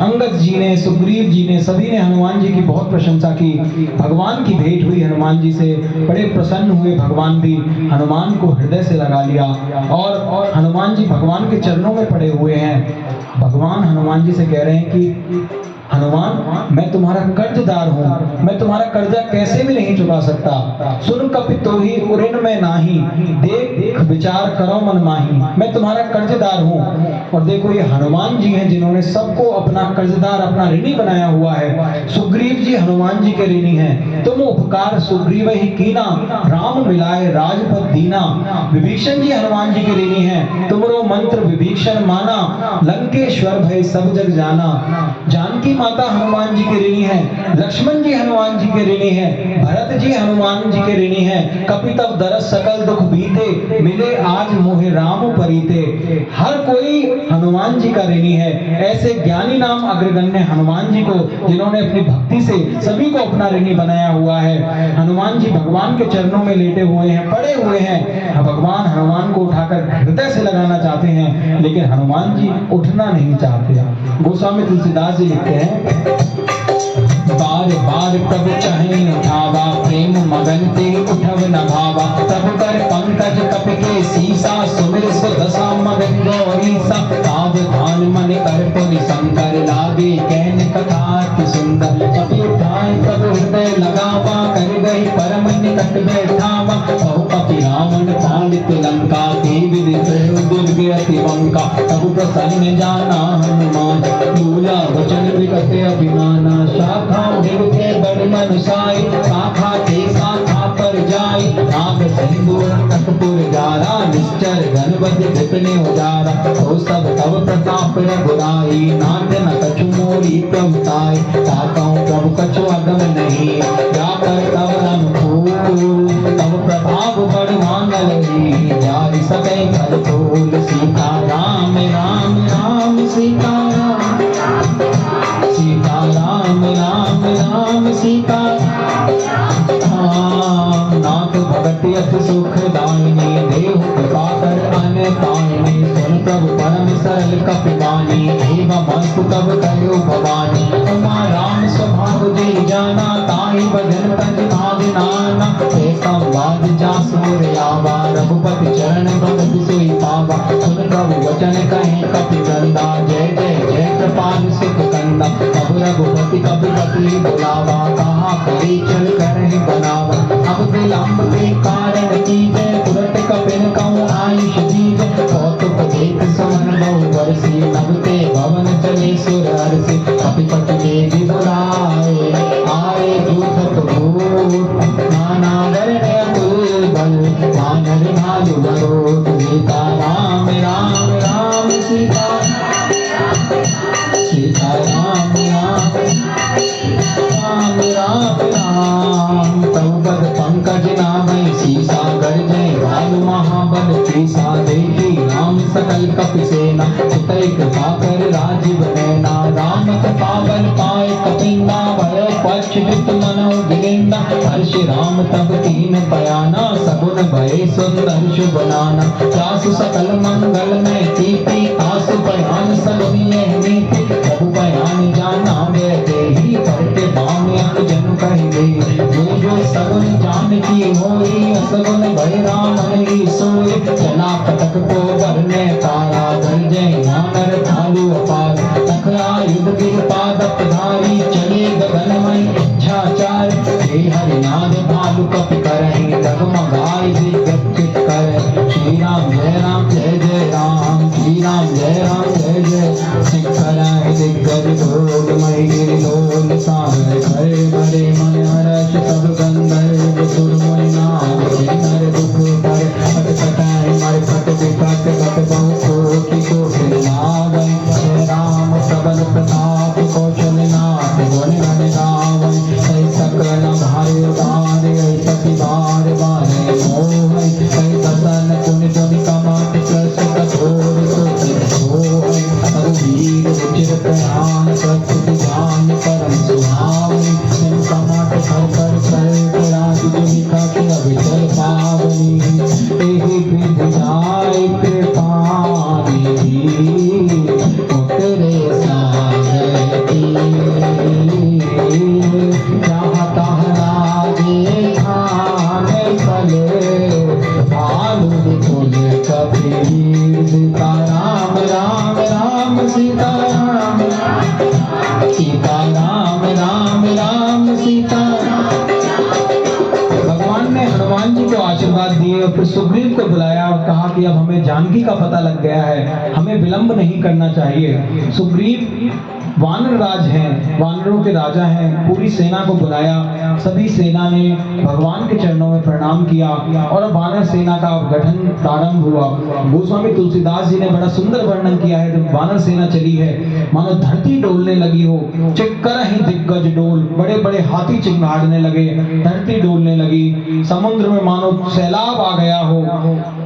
[SPEAKER 1] अंगद जी ने, सुग्रीव जी ने, सभी ने हनुमान जी की बहुत प्रशंसा की। भगवान की भेंट हुई हनुमान जी से, बड़े प्रसन्न हुए। भगवान भी हनुमान को हृदय से लगा लिया और हनुमान जी भगवान के चरणों में पड़े हुए हैं। भगवान हनुमान जी से कह रहे हैं कि हनुमान, मैं तुम्हारा कर्जदार हूँ, मैं तुम्हारा कर्जा कैसे भी नहीं चुका सकता। सुन कपि तोहि उरिन में नाही, देख विचार करो मन माही। मैं तुम्हारा कर्जदार हूँ। और देखो ये हनुमान जी हैं जिन्होंने सबको अपना कर्जदार, अपना ऋणी बनाया हुआ है। सुग्रीव जी हनुमान जी के ऋणी हैं। तुम उपकार सुग्रीव ही कीना, राम मिलाए राजपद दीना। विभीषण जी हनुमान जी के ऋणी हैं। तुमरो मंत्र विभीषण माना, लंकेश्वर भय सब जग जाना। जानकी माता हनुमान जी के ऋणी हैं। लक्ष्मण जी हनुमान जी के ऋणी हैं। भरत जी हनुमान जी के ऋणी हैं। कपि तब दरस सकल दुख बीते, मिले आज मोहे राम परीते। हर कोई हनुमान जी का ऋणी है। ऐसे ज्ञानी नाम अग्रगण्य हनुमान जी को, जिन्होंने अपनी भक्ति से सभी को अपना ऋणी बनाया हुआ है। हनुमान जी भगवान के चरणों में लेटे हुए हैं, पड़े हुए हैं। भगवान हनुमान को उठाकर हृदय से लगाना चाहते हैं, लेकिन हनुमान जी उठना नहीं चाहते। गोस्वामी तुलसीदास जी लिखते हैं, बार बार प्रभु चाहे उठावा, प्रेम मगन ते उठव न भावा। प्रभु कर पंकज कपि के सीसा, सुमिर सुदशा मगन गौरीसा। सावधान मन कर पुनि शंकर, लागे कहन कथा अति सुंदर। कपि उठाए प्रभु हृदय लगावा, कर गई परम निकट बैठावा। बहु कपि रावण पालित लंका, के विदित दुर्ग अति वंका। प्रभु प्रसन्न जाना हनुमान, दूला वचन विकट अभिमाना। शाखा के बड़ मनुसाई, शाखा के शाखा पर जाई। नाग सिंदूर कटपुर जारा, निश्चर गणपति विपिन उजारा। तो सब तब प्रताप रघुराई, नाथ न कछु मोरी प्रभुताई। ताकहु प्रभु कछु अगम नहीं, जाकर तब अनुकूल। तब प्रभाव बड़ मांगल ही, जारि सकै फल फूल। सीता राम राम राम सीता राम, सीता राम राम राम सीता राम। नाथ भगति अति सुख दायिनी, देहु कृपा कर अन पायनी। सुन प्रभु परम सरल कपि बानी, एवं मस्तु तब कयो भवानी। उमा राम स्वभाव जी जाना, ताहि भजन तज भाग नाना। ऐसा बात जासुर आवा, रघुपति चरण भगति सोई पावा। सुन प्रभु वचन कहे कपि वृंदा, जय जय जय कृपाल सुख कंदा। बंदा। अब रघुपति कपि कपि बुलावा, कहा करी चल कर ही बनावा। अब विलंब के कारण कीजे, तुरत कपिन कहूँ आयुष दीजे। कौतुक देख सुमन बहु बरसी, नभते भवन चले सुर हरषि। कपिपति देवी बुलाए, आए दूत भूत, नाना वर्ण कुल बल, वानर भालु बरोत। सीता राम राम राम सीता, सीता राम राम राम राम राम। तब पद पंकज नाभै, सीसा गर्जै भालु महाबल। सीसा देखी राम सकल कपि सेना, चितई कृपा कर राजीव नैना। राम कृपा बल पाए कपिंदा, भय पक्षित मनो गिरिंदा। हर्ष राम तब कीन बयाना, सगुन भय सुंदर शुभ नाना। जासु सकल मंगल में कीर्ति, आसु बयान सगुनिये नीति। प्रभु बयान जाना बैठे ही, करके बामे जन कहि दे। जो सगुन जान की होई, असगुन भय राम नहीं सोई। चला कटक को बरने तारा, गर्जै वानर भालु अपार। नखरा युध गिर पादप धारी, चले गगनमय इच्छाचार। हे हरिनाद भालु कपि करहि, डगमगाए दिग्गज कर। श्री राम जय राम जय जय राम, श्री राम जय राम जय जय। शिखर दिग्गज ढोल मई गिरि लोल, सागर खरे भरे मन हर्ष। सब गंधर्व सुर मुनि नाम, किन्नर दुख पर अट कटाई। मर कट विकट कट बहु कोटि कोटि नागै। जय राम सबल प्रताप, कौशल नाथ गुण गण गावै। ऐ सकल भाई उदार, ऐ सखी बार बार मोह। ऐ दसन पुनि पुनि कमात, प्रसुत कठोर सुत होय। रघुवीर रुचिर प्रयाण, प्रकृति जान परम सुहावै। कमाट कर कर कर राज दुहिता के अविचल पावनी। एहि विधि जाय कृपानिधि, उतरे सागर तीर। जहाँ तहाँ राजे खान पले, भालु विपुल कपि। सीता राम राम राम सीता राम, सीता राम राम राम सीता। भगवान ने हनुमान जी को आशीर्वाद दिए और फिर सुग्रीव को बुलाया और कहा कि अब हमें जानकी का पता लग गया है, हमें विलंब नहीं करना चाहिए। सुग्रीव वानर राज हैं, वानरों के राजा हैं। पूरी सेना को बुलाया, सभी सेना ने भगवान के चरणों में प्रणाम किया और अब वानर सेना का गठन प्रारंभ हुआ। गोस्वामी तुलसीदास जी ने बड़ा सुंदर वर्णन किया है। जब वानर सेना चली है, मानो धरती डोलने लगी हो। चिक्कर ही दिग्गज डोल, बड़े बड़े हाथी चिंगाड़ने लगे, धरती डोलने लगी। समुद्र में मानो सैलाब आ गया हो।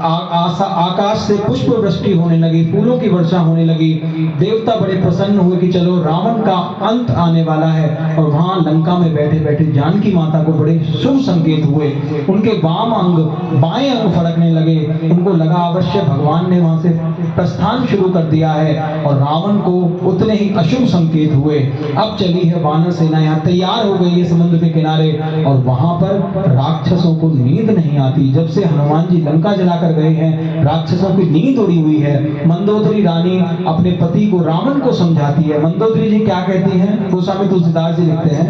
[SPEAKER 1] आकाश से पुष्प वृष्टि होने लगी, फूलों की वर्षा होने लगी। देवता बड़े प्रसन्न हुए कि चलो रावण का अंत आने वाला है। और वहां लंका में बैठे बैठे जानकी माता को बड़े शुभ संकेत हुए। उनके वाम अंग बाएं अंग फड़कने लगे। उनको लगा अवश्य भगवान ने वहां से प्रस्थान शुरू कर दिया है। और रावण को उतने ही अशुभ संकेत हुए। अब चली है वानर सेना, यहाँ तैयार हो गई है समुद्र के किनारे। और वहां पर राक्षसों को नींद नहीं आती। जब से हनुमान जी लंका जलाकर गए हैं, राक्षसों की नींद उड़ी हुई है। मंदोदरी रानी अपने पति को रावण को समझाती है। मंदोदरी जी क्या कहती हैं? गोस्वामी तुलसीदास जी लिखते हैं,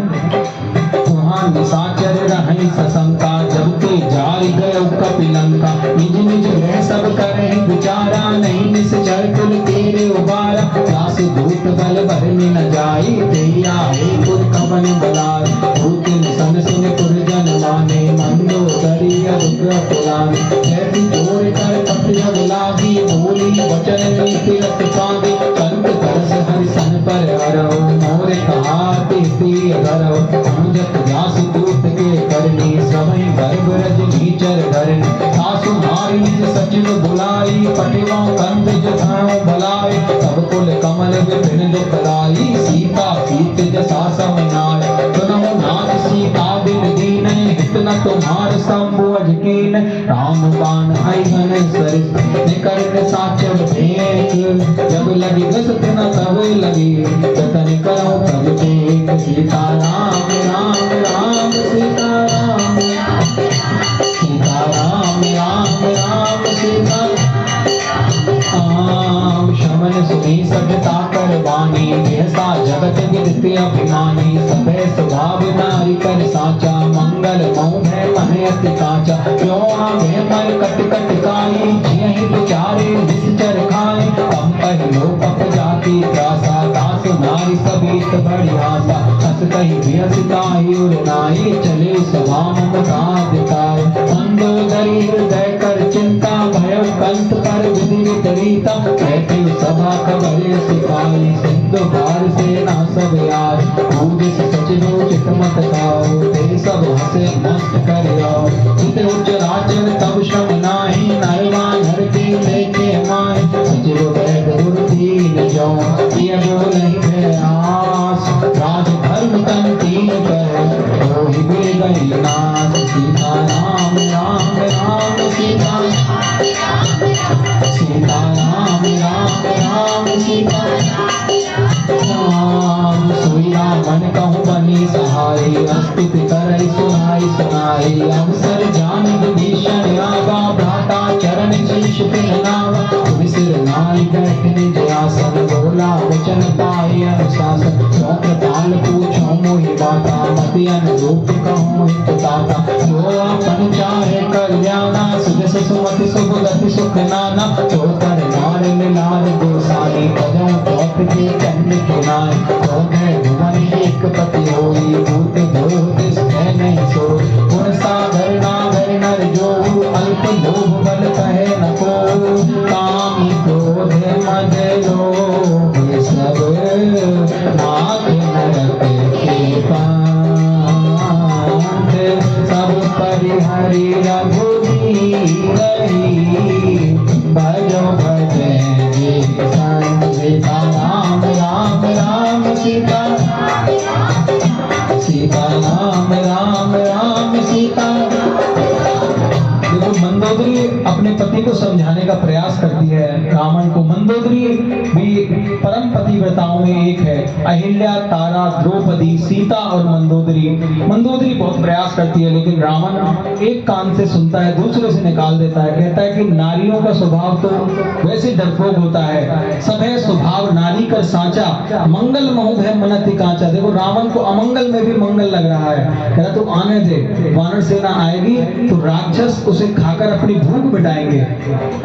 [SPEAKER 1] तुहां निशाचर रहै सशंका, जब ते जारि गयो कपि लंका। निज निज गृह सब करहि विचारा, नहीं निश्चर कुल तेरे उबारा। दास दूत बल भरनि न जाई, तेई आए पुर कवन बलाय। भूत सन सुन पुरजन माने, मंदोदरी रुद्र पुराण। कैसी जोर कर कपिय बुलावी, बोली वचन नीति रत पावी। संत तरस हरि सन पर हरौ, मोर कहा तेती अगरौ। अनुजत व्यास दूत के करनी, सबहि गर्भ रजनी चर धरनी। सासु नारी निज सचिव बुलाई, पटिवा कंद जथाओ भलाई। तब कुल कमल विपिन दुखदाई, सीता सीत जसा समाय। सुनहु नाथ सीता बिन दीनै, हित न तुम्हार संबोझ कीन। राम बाण अइहन सरिस, निकर निशाचर भेंट। जब लगी घसत न तब लगी, जतन करो तब देख। सीता राम राम राम सीता राम, सीता राम राम राम सीता राम। शमन सुनी सभ्यता कर बानी, ऐसा जगत अति अभिमानी सभे स्वभाव नारी कर साचा मंगल मऊ है मन अति काचा क्यों आगे मर कट कट काई जियहि विचारे निश्चर खाए कम पहिलो पप जाति त्रासा दास नारी सबीत बड़ी आशा हस कही व्यसिताई उड़नाई चले सभा ममता दिखाए मंदोदरी हृदय कर चिंता भय कंत पर विधि विपरीता कहते सभा खबरे सिपाही सिंधु भार से ना सब यार कूद सचिनो चित मत खाओ ते सब हसे मस्त करियो चित उच्च राजन तब श्रम नाही नरवा नर की लेके माय सचिव बैग दीन जो ये बोल नहीं आस राज धर्म तन तीन कर हो ही बिल गई नाथ सीता राम राम राम सीता सीता राम राम राम सीता राम सोई रामन कहूँ बनी सहाय अस्तित्व करई सुनाई सुनाई अवसर जान विभीषण आगा भ्राता चरण शीश तिन नावा विसिर नाई बैठने जयासन बोला वचन पाए अनुशासन क्यों कृपाल पूछो मोहि बाता मति अनुरूप कहूँ हित दाता जो अपन चाहे कल्याणा सुजस सुमति सुबुदति सुख नाना जो कर नार मिलार गोसाई भजो चौथ के चंद किनाय तो है भुवन एक पति होई भूत भूत स्नेह नहीं सो गुण सागर नागर नर जो अल्प लोभ बल कहे न को काम क्रोध मद लोभ सब नाथ नरक के पांत सब परिहरि रघुवीर भजो भजन सीता राम राम राम सीता सीता राम राम राम सीता। देखो मंदोदरी अपने पति को समझाने का प्रयास करती है रावण को। मंदोदरी भी परम पतिव्रताओं में एक है। अहिल्या, तारा, द्रौपदी, सीता और मंदोदरी। मंदोदरी बहुत प्रयास करती है लेकिन रावण एक कान से सुनता है दूसरे से निकाल देता है। कहता है कि नारियों का स्वभाव तो वैसे डरपोक होता है, सब है स्वभाव नारी कर साचा, मंगल महु है मनति कांचा। देखो रावण को अमंगल में भी मंगल लग रहा है। कह रहा तुम आने दे, वानर सेना आएगी तो राक्षस उसे खाकर अपनी भूख मिटाएंगे।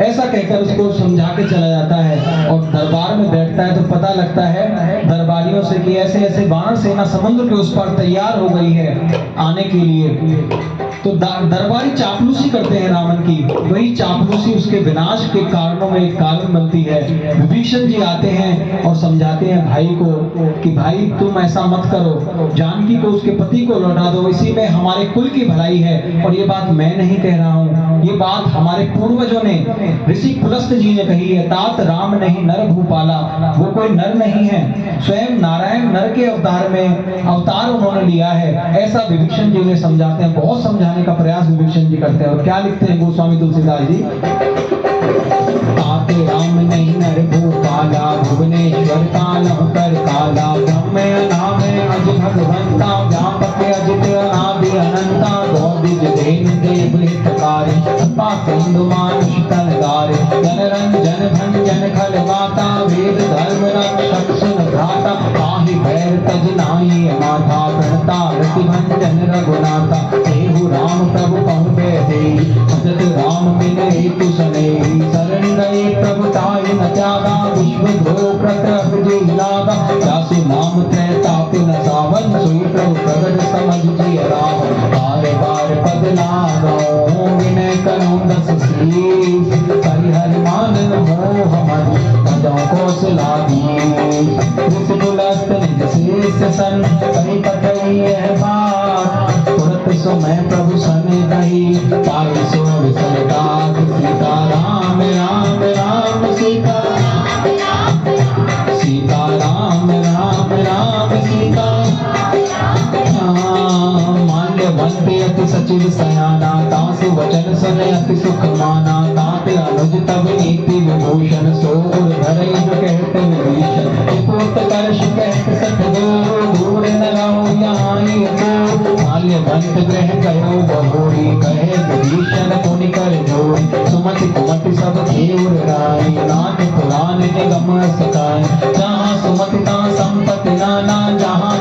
[SPEAKER 1] ऐसा कहकर उसको समझा के चला जाता है और दरबार में बैठता है तो पता लगता है दरबारियों से कि ऐसे ऐसे वानर सेना समुद्र के उस पार तैयार हो गई है आने के लिए। तो दरबारी चापलूसी करते हैं रावण की। वही चापलूसी उसके विनाश के कारणों में एक कारण बनती है। विभीषण जी आते हैं और समझाते हैं भाई को कि भाई तुम ऐसा मत करो, जानकी को उसके पति को लौटा दो, इसी में हमारे कुल की भलाई है। और ये बात मैं नहीं कह रहा हूँ, ये बात हमारे पूर्वजों ने, ऋषि पुलस्त जी ने कही है। तात राम नहीं नर भूपाला, वो कोई नर नहीं है, स्वयं नारायण नर के अवतार में अवतार उन्होंने लिया है। ऐसा विभीषण जी उन्हें समझाते हैं, बहुत समझाने का प्रयास विभीषण जी करते हैं। और क्या लिखते हैं गोस्वामी तुलसीदास जी, तात राम नहीं नर भूपाला, भुवनेश्वर काल कर काला, ब्रह्म नाम अज भगवंता, व्यापक अजित अनादि अनंता, गौदिज देन देव हितकारी, कृपा सिंधु मानुष तलगारे, जन रंजन भंजन खल माता, वेद धर्म रक्षक सुन भ्राता, पाहि भैर तज नाई माता, प्रणता रति भंजन रघुनाथा, देहु राम प्रभु कहु दे, भजत राम बिन हेतु सने, शरण गए प्रभु ताहि न त्यागा, विश्व धो प्रकृत जी लागा, जासु नाम त्रैताप न सावन, सोई प्रभु प्रगट समझ जी रावण, बार बार पद लारो विनय करो दस शीस, परिहरि मानन मोह मन पदों को सुलागी, जिस बुलस्त निज शेष सन कहीं पठई है बात, तुरत सो मैं प्रभु सने गई, पाई सो विसल डाक, सीता राम राम राम सीता, सीता राम राम राम सीता। माल्यवंते अति सचिव सयाना, तासु वचन सुने अति सुख माना, तात अनुज तब नीति विभूषण, सोर धरई जो कहते विभीषण, विपुत कर्ष कहते सठ दो, दूर न रहो यहाँ ही को, माल्यवंत ग्रह गयो बहोरी, कहे विभीषण पुनि कर जोड़ी, सुमति कुमति सब घेर राई, नाथ पुराण निगम सकाय, जहाँ सुमति ता संपत्ति नाना, जहाँ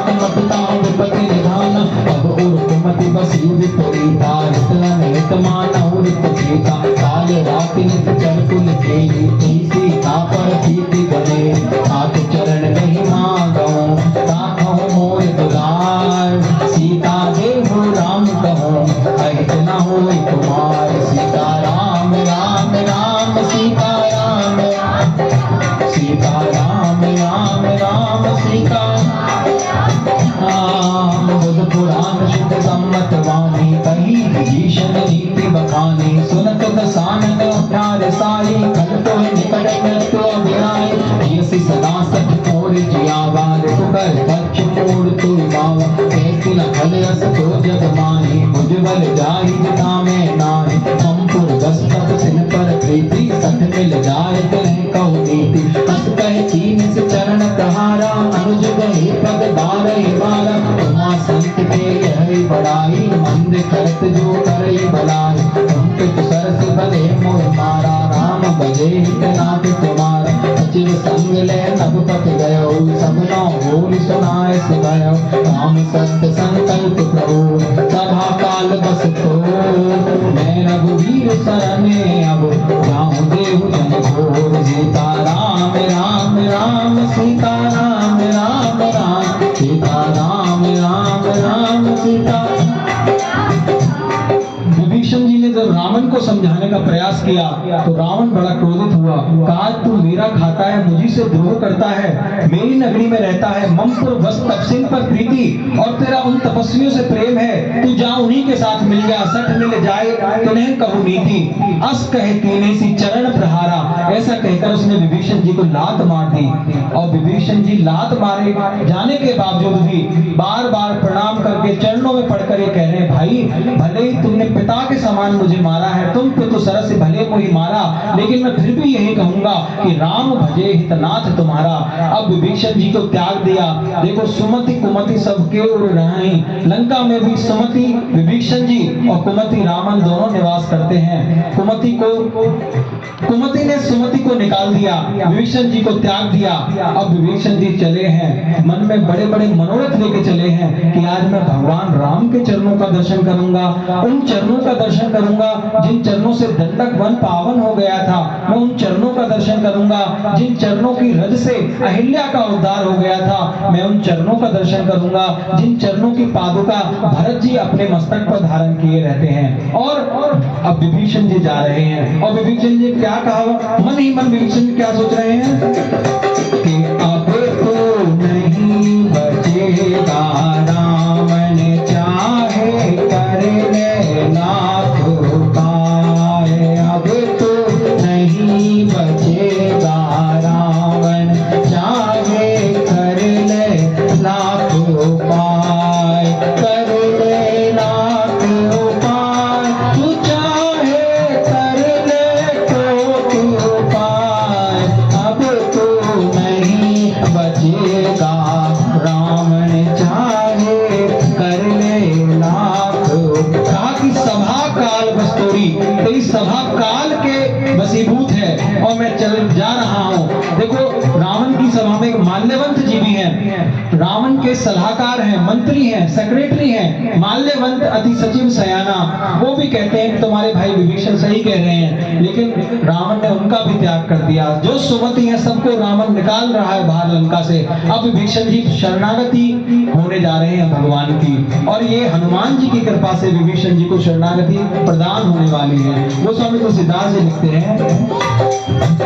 [SPEAKER 1] सी विपरीता हितलन हित मानव हित जीता काल रात नित चर कुल केली सीता पर प्रीति गणे तात चरण नहीं मांगो ताकहो मोर दुलार सीता देहु राम कहो अहित न होय कुमार सीता राम राम राम सीता राम सीता राम राम राम सीता राम बुध पुराण शुद्ध सम्मत वाणी कही विभीषण नीति बखानी सुनत दसानन उठार साई खल तो निकट मृत्यु अभिराई यसी सदा सठ मोर जियावार कुकर दक्ष मोर तुर बावा कैसी न खल रस तो जग माही मुझबल जाहि जिता में नाही हम पुर दस्तक सिन पर प्रीति सठ मिल जाय तह कहु नीति हस कह कीन से चरण कहारा अनुज गए पग दारहि मारा तुमा संत के यह बड़ाई मंद करत जो करई भलाई तुम पित सरस भले मोह मारा राम भजे नाथ तुम्हारा अचिर संग ले नभ पत गयो सबनो बोल सुनाए सुगयो राम सत्य संकल्प प्रभु सभा काल बस तो मैं रघुवीर सरने अब जाऊं देहु जन घोर सीता राम राम राम सीता राम राम राम सीता राम राम राम सीता। विभीषण जी ने जब रावण को समझाने का प्रयास किया तो रावण बड़ा क्रोधित हुआ, कहा तू मेरा खाता है, मुझी से द्रोह करता है, मेरी नगरी में रहता है, ममपुर बस तपसिन पर प्रीति और तेरा उन तपस्वियों से प्रेम है, तू जा उन्हीं के साथ मिल जा, सठ मिल जाए तुम्हें कहूं नीति अस कहे कीने सी चरण प्रहारा। ऐसा कहकर उसने विभीषण जी को लात मार दी और विभीषण जी लात मारे जाने के बावजूद भी बार बार प्रणाम करके चरणों में पड़कर ये कह रहे हैं, भाई भले ही तुमने पिता के समान मुझे मारा है, तुम पे तो सरस से भले को ही मारा, लेकिन मैं फिर भी यही कहूंगा कि राम भजे हितनाथ तुम्हारा। अब विभीषण जी को त्याग दिया। देखो सुमति कुमति सबके उड़ रहे, लंका में भी सुमति विभीषण जी और कुमति रावण दोनों निवास करते हैं। कुमति ने सुमति को निकाल दिया, विभीषण जी को त्याग दिया। अब विभीषण जी चले हैं, मन में बड़े बड़े मनोरथ लेके चले हैं कि आज मैं भगवान राम के चरणों का दर्शन करूंगा, उन चरणों का दर्शन करूंगा जिन चरणों से दंडक वन पावन हो गया था, मैं उन चरणों का दर्शन करूंगा जिन चरणों की रज से अहिल्या का उद्धार हो गया था, मैं उन चरणों का दर्शन करूंगा जिन चरणों की पादुका भरत जी अपने मस्तक पर धारण किए रहते हैं। और अब विभीषण जी जा रहे हैं और विभीषण जी क्या कहा, मन ही मन विभीषण क्या सोच रहे हैं कि अब तो नहीं बचेगा रावण चाहे कर ले लाख उपाय, अब तो नहीं बचेगा रावण चाहे कर ले लाख उपाय, कर ले लाख उपाय, तू चाहे कर ले कोटि उपाय, अब तो नहीं बचेगा रावण चाहे कर ले लाख। कहा कि सभा काल बस्तोरी, तेरी सभा काल के वसीभूत है और मैं चल जा रहा हूं। देखो रावण की सभा में एक माल्यवंत जी भी हैं, रावण के सलाहकार हैं, मंत्री हैं, सेक्रेटरी हैं, माल्यवंत अति सचिव सयाना, वो भी कहते हैं कि तुम्हारे भाई विभीषण सही कह रहे हैं, लेकिन रावण ने उनका भी त्याग कर दिया। जो सुमति है सबको रावण निकाल रहा है बाहर लंका से। अब विभीषण जी शरणागति होने जा रहे हैं भगवान की, और ये हनुमान जी की कृपा से विभीषण जी को शरणागति प्रदान होने वाली है। वो स्वामी तुलसीदास जी लिखते हैं,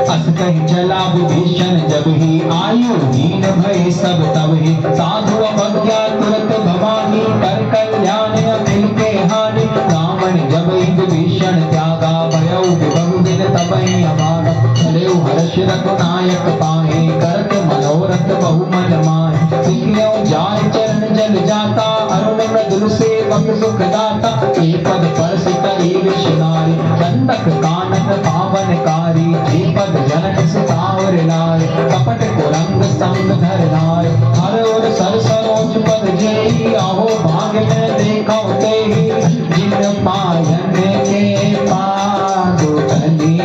[SPEAKER 1] अस कहि चला विभीषण जब ही आयु दीन भय सब तब ही, साधु अवज्ञा तुरत भवानी कर कल्याण अखिल के हानि, रावण जब ही विभीषण त्यागा भयउ विभव बिन तबहि अभागा, चलेउ हर्ष रघुनायक पाहि करत मनोरथ बहु मन माहि, सिखियो जाय चरण जल जाता अरुण मृदुल सेवक सुख दाता, ए पद परस करी विषनारी दंडक कानन पावनकारी, ए पद जनक सुतावर लाय कपट कुरंग संग धर लाय, हर और सर सरोज पद जेहि आहो भाग्य में देखो तेहि, जिन पायन के पादु तली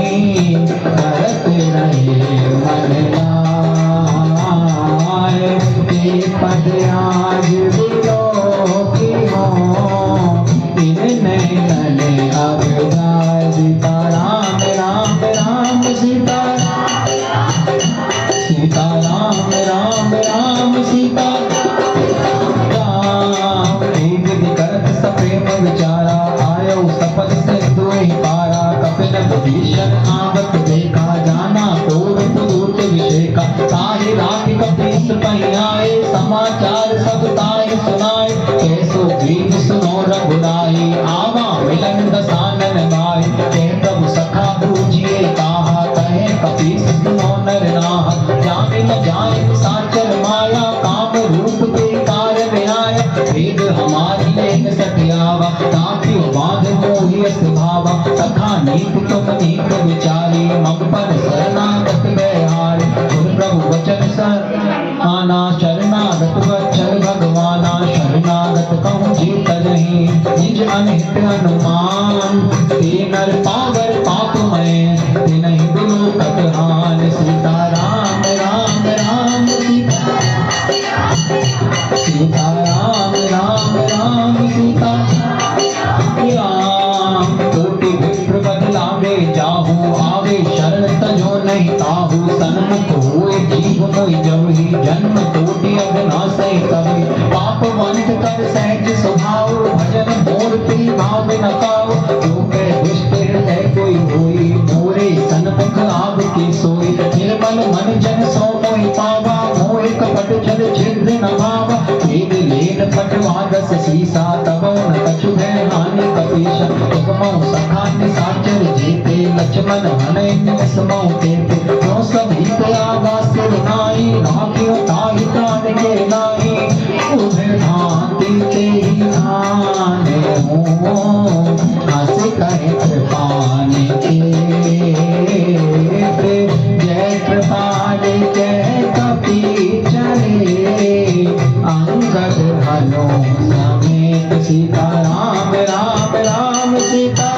[SPEAKER 1] करत रहे मन लाय, ए पद आज विलोकी हो, विचारा, आयो सपथ से दुई पारा, कपिल विभीषण आवत देखा, जाना कोविद दूत विषेका, ताहि राखि कपीस पहियाए, समाचार सब ताहि सुनाए, कैसो ग्रीव सुनो रघुराई, आवा मिलन दसानन भाई, कह प्रभु सखा बूझिए ताहा, कहे कपीस सुनो नर नाहा, जाने न जाए साचर माया, काम रूप के कारण आया, भेद हमारी लेन सटियावा, ताकि बांध मोहि स्वभावा, सखा नीत तुम नीत विचारी, मम पर शरणागत बेहारी, सुन प्रभु वचन सर आना, शरणागत वत्सल भगवाना, शरणागत कहूँ जीत नहीं, निज अनहित अनुमान, ते नर पावर पापमय, ते नहीं बिनु कटहान, सीता राम राम राम सीता, सीता राम राम राम सीता राम, कोटि विप्र बदलावे जाहू, आवे शरण तजो नहीं ताहू, सन्मुख हुए जीव मोहि जमहि, जन्म कोटि अविनाशि कवि, पापवंत कर सहज स्वभाव, भजन मोर प्रिय भाव न काऊ, जो कह दुष्ट हृदय कोई होई, मोरे सन्मुख आव के सोई, निर्मल मन जन सो मोहि पावा, मोहि कपट छल छिद्र न भावा, वेद लेन पटवादस सीसा, तबो न कछु भय हानि कपीसा, तुमहु सखा निसाचर जेते, लक्ष्मण हनहि समौ तेते, क्यों सब हित आवा सिर नाई, राखियो ताहि प्राण के नाई, उभय भांति तेहि आने हो, हंस कहे कृपान के, जय कृपाल जय कपी चले, अंगद हलो समेत, सीता राम राम राम सीता,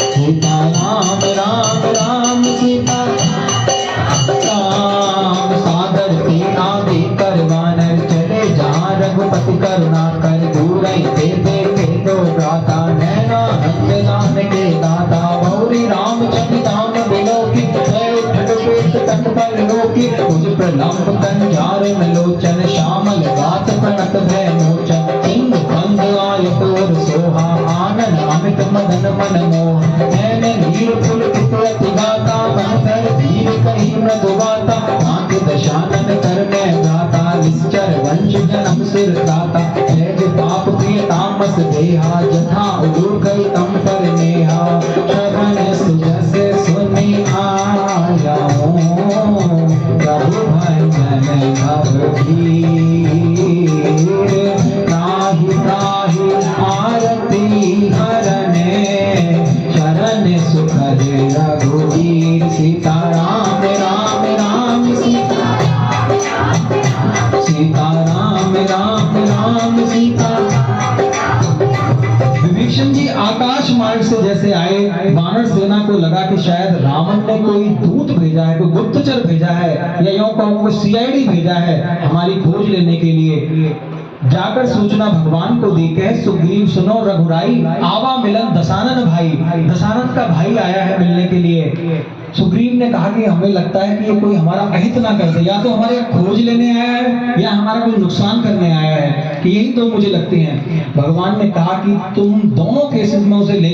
[SPEAKER 1] सीता राम राम राम सीता राम, सादर ते आगे कर वानर, चले जहाँ रघुपति करुणा कर, दूरई ते देखे दो भ्राता, नैना नंद लान के दाता, बहुरी राम चंद्र धाम बिलोकी, पेट तट पर लोकी, तुझ प्रलंब कंजार लोचन, श्यामल गात प्रणत भय मोचन, सिंह बंद आय तोर सोहा, आनन अमित मदन मन मोह, नैन नीर पुलकित अति गाता, मन धर धीर कही मृदुवाता, नाथ दशानन कर मैं गाता, निश्चर वंश जन्म सिर दाता, सहज पाप प्रिय तामस देहा, जथा उदूर गई तम पर नेहा, श्रवण सुजस सुनि आया हूँ, प्रभु भजन भव धीर, त्राहि त्राहि आरती हरने, शरण सुखद रघुवीर, सीता राम राम राम सीता, सीता राम राम राम सीता। विभीषण जी आकाश मार्ग से जैसे आए, वानर सेना को लगा कि शायद रावण ने कोई दूत भेजा है, कोई गुप्तचर भेजा है, या यूं कहूं कोई सीआईडी भेजा है हमारी खोज लेने के लिए। जाकर सूचना भगवान को दी, कहे सुग्रीव सुनो रघुराई, आवा मिलन दसानन भाई, दसानन का भाई आया है मिलने के लिए। सुग्रीव ने कहा कि हमें लगता है कि ये कोई हमारा अहित ना कर दे, या तो हमारे खोज लेने आया है या हमारा कोई नुकसान करने आया है, कि यही तो मुझे लगती हैं। भगवान ने कहा कि तुम दोनों केसेस में उसे ले